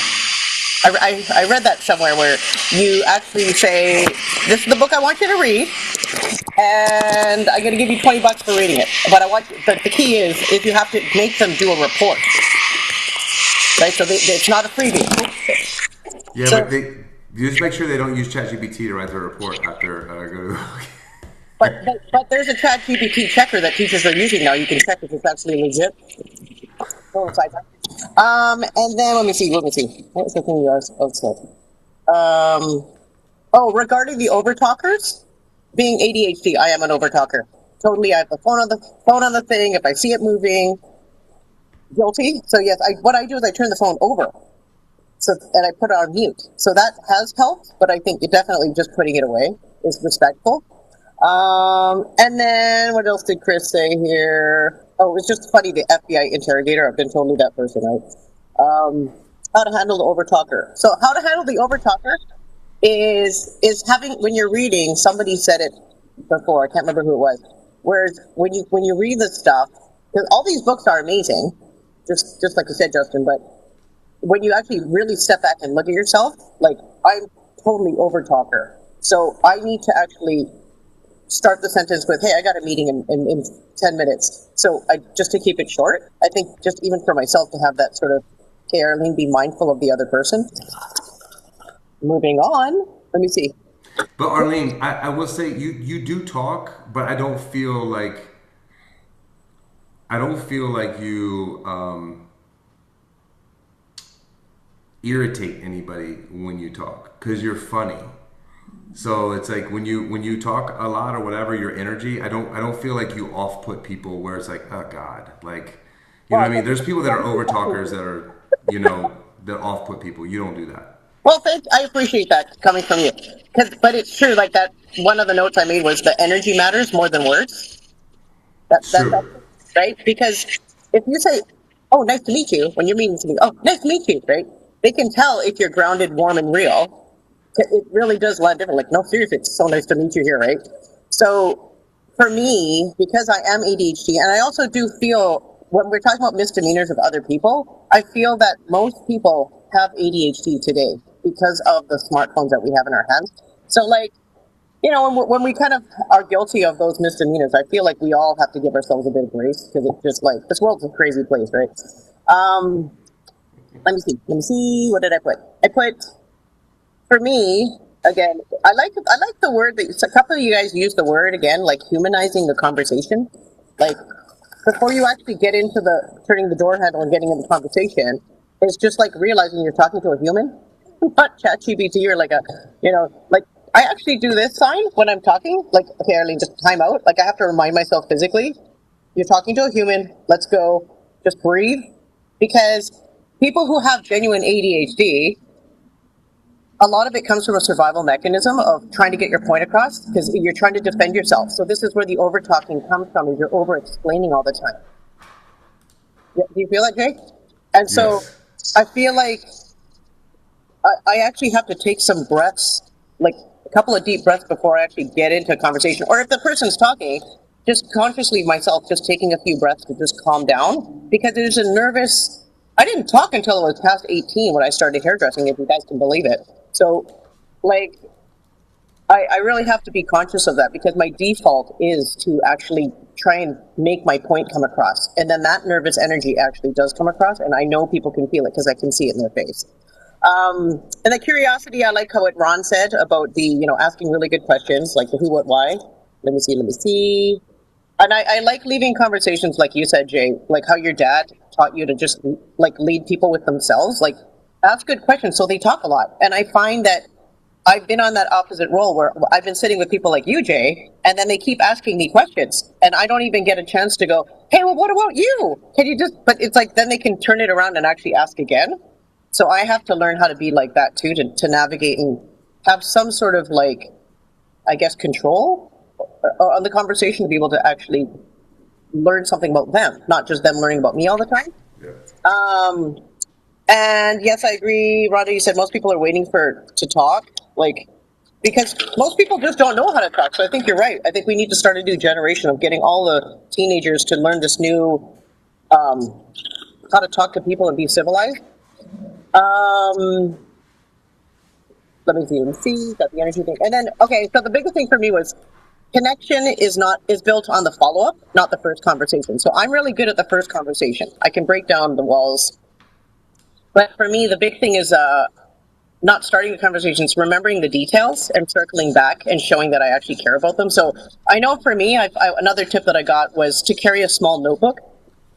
I read that somewhere where you actually say, this is the book I want you to read, and I'm going to give you $20 for reading it. But the key is you have to make them do a report. Right? So it's not a freebie. Yeah, So- but you just make sure they don't use ChatGPT to write their report after go to the But there's a ChatGPT checker that teachers are using now. You can check if it's actually legit. Go inside that. And then let me see. What was the thing you said? Regarding the overtalkers, being ADHD, I am an overtalker. Totally, I have the phone on the thing. If I see it moving, guilty. So yes, what I do is I turn the phone over, and I put it on mute. So that has helped, but I think definitely just putting it away is respectful. And then what else did Chris say here? Oh, it was just funny, the FBI interrogator. I've been totally that person, right? How to handle the overtalker. So how to handle the overtalker is having, when you're reading, somebody said it before, I can't remember who it was, whereas when you read this stuff, because all these books are amazing, just like you said, Justin, but when you actually really step back and look at yourself, like, I'm totally overtalker. So I need to actually start the sentence with, hey, I got a meeting in 10 minutes. So just to keep it short, I think just even for myself to have that sort of, okay, Arlene, be mindful of the other person. Moving on. Let me see. But Arlene, I will say you do talk, but I don't feel like you irritate anybody when you talk, because you're funny. So it's like when you talk a lot or whatever, your energy, I don't feel like you off-put people where it's like, oh God, like, you know what I mean? There's people that are over talkers that are, that off-put people. You don't do that. Well, I appreciate that coming from you. But it's true, like that, one of the notes I made was the energy matters more than words. That's right? Because if you say, oh, nice to meet you, when you're meeting somebody, oh, nice to meet you, right? They can tell if you're grounded, warm, and real. It really does land different. Like, no, seriously, it's so nice to meet you here, right? So for me, because I am ADHD, and I also do feel, when we're talking about misdemeanors of other people, I feel that most people have ADHD today because of the smartphones that we have in our hands. So, like, when we kind of are guilty of those misdemeanors, I feel like we all have to give ourselves a bit of grace, because it's just like, this world's a crazy place, right? Let me see. What did I put? For me, again, I like the word that a couple of you guys use the word again, like humanizing the conversation. Like, before you actually get into turning the door handle and getting into the conversation, it's just like realizing you're talking to a human, not ChatGPT or like I actually do this sign when I'm talking, like, okay, Arlene, just time out. Like, I have to remind myself physically, you're talking to a human, let's go, just breathe. Because people who have genuine ADHD, a lot of it comes from a survival mechanism of trying to get your point across, because you're trying to defend yourself. So this is where the over-talking comes from, is you're over-explaining all the time. Do you feel that, Jake? And so yes. I feel like I actually have to take some breaths, like a couple of deep breaths before I actually get into a conversation. Or if the person's talking, just consciously myself just taking a few breaths to just calm down, because there's a nervous... I didn't talk until I was past 18 when I started hairdressing, if you guys can believe it. So, like, I really have to be conscious of that because my default is to actually try and make my point come across. And then that nervous energy actually does come across. And I know people can feel it because I can see it in their face. And the curiosity, I like how what Ron said about the, asking really good questions, like the who, what, why. Let me see. And I like leaving conversations, like you said, Jay, like how your dad taught you to just like lead people with themselves. Like, ask good questions. So they talk a lot. And I find that I've been on that opposite role where I've been sitting with people like you, Jay, and then they keep asking me questions. And I don't even get a chance to go, hey, well, what about you? Can you just, but it's like, then they can turn it around and actually ask again. So I have to learn how to be like that too, to navigate and have some sort of like, I guess, control on the conversation to be able to actually learn something about them, not just them learning about me all the time. Yeah. And yes, I agree, Rhonda, you said most people are waiting to talk, like, because most people just don't know how to talk. So I think you're right. I think we need to start a new generation of getting all the teenagers to learn this new, how to talk to people and be civilized. Let me see, got the energy thing. And then, okay, so the biggest thing for me was connection is built on the follow-up, not the first conversation. So I'm really good at the first conversation. I can break down the walls. But for me, the big thing is not starting the conversations, remembering the details and circling back and showing that I actually care about them. So I know for me, another tip that I got was to carry a small notebook.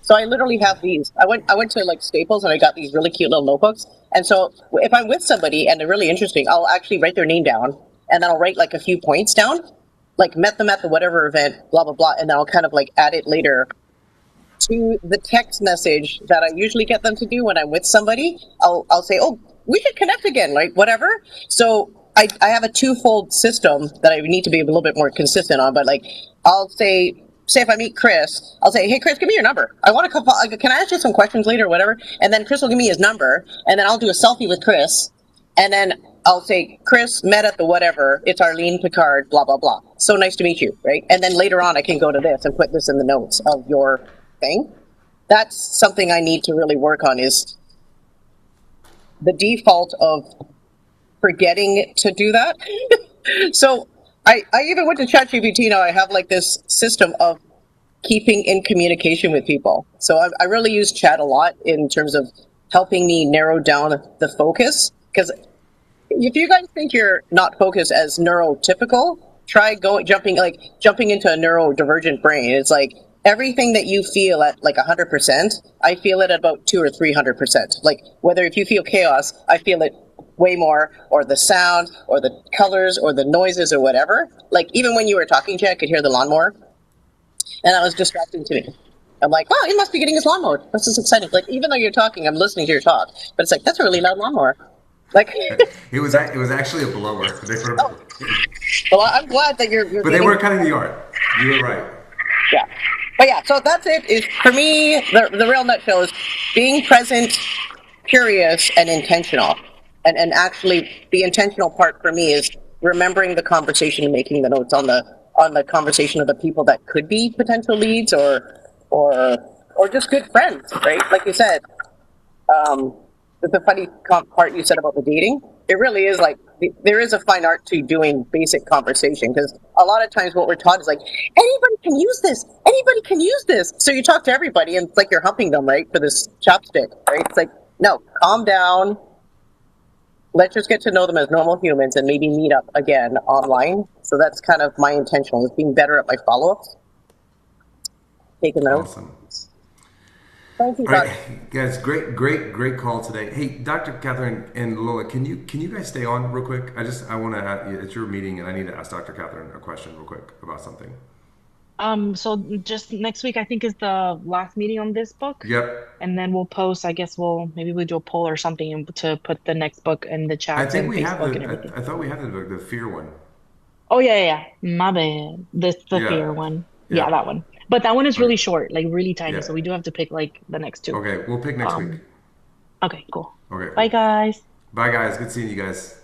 So I literally have these. I went to like Staples and I got these really cute little notebooks. And so if I'm with somebody and they're really interesting, I'll actually write their name down and then I'll write like a few points down, like met them at the whatever event, blah, blah, blah. And then I'll kind of like add it later to the text message that I usually get them to do when I'm with somebody. I'll say, oh, we should connect again, like whatever. So I have a twofold system that I need to be a little bit more consistent on. But like, I'll say if I meet Chris, I'll say, hey, Chris, give me your number. I want to can I ask you some questions later or whatever? And then Chris will give me his number. And then I'll do a selfie with Chris. And then I'll say, Chris, met at the whatever. It's Arlene Picard, blah, blah, blah. So nice to meet you, right? And then later on, I can go to this and put this in the notes of your thing. That's something I need to really work on, is the default of forgetting to do that. So I even went to ChatGPT now. I have like this system of keeping in communication with people. So I really use chat a lot in terms of helping me narrow down the focus. Because if you guys think you're not focused as neurotypical, try jumping into a neurodivergent brain. It's like, everything that you feel at like 100%, I feel it at about 200 or 300%. Like whether if you feel chaos, I feel it way more, or the sound, or the colors, or the noises, or whatever. Like even when you were talking, Jay, I could hear the lawnmower, and that was distracting to me. I'm like, wow, he must be getting his lawnmower. This is exciting. Like even though you're talking, I'm listening to your talk, but it's like that's a really loud lawnmower. Like it was actually a blower. Oh. Well, I'm glad that you're but they were cutting the yard. You were right. Yeah. But yeah, so that's it. Is for me, the real nutshell is being present, curious, and intentional. And actually, the intentional part for me is remembering the conversation and making the notes on the conversation of the people that could be potential leads or just good friends, right? Like you said, the funny part you said about the dating, it really is like, there is a fine art to doing basic conversation, because a lot of times what we're taught is like, anybody can use this. Anybody can use this. So you talk to everybody and it's like you're humping them, right, for this chopstick, right? It's like, no, calm down. Let's just get to know them as normal humans and maybe meet up again online. So that's kind of my intention, is being better at my follow-ups. Taking notes. Awesome. Thank you, All right, guys, great call today. Hey, Dr. Catherine and Lola, can you guys stay on real quick? I want to, it's your meeting, and I need to ask Dr. Catherine a question real quick about something. So just next week, I think, is the last meeting on this book. Yep. And then we'll post, I guess maybe we'll do a poll or something to put the next book in the chat. I think and we have Facebook and everything. I thought we had the fear one. Oh yeah. My bad. The fear one. Yeah, that one. But that one is really short, like really tiny. Yeah. So we do have to pick like the next two. Okay, we'll pick next week. Okay, cool. Okay. Bye, guys. Bye, guys. Good seeing you guys.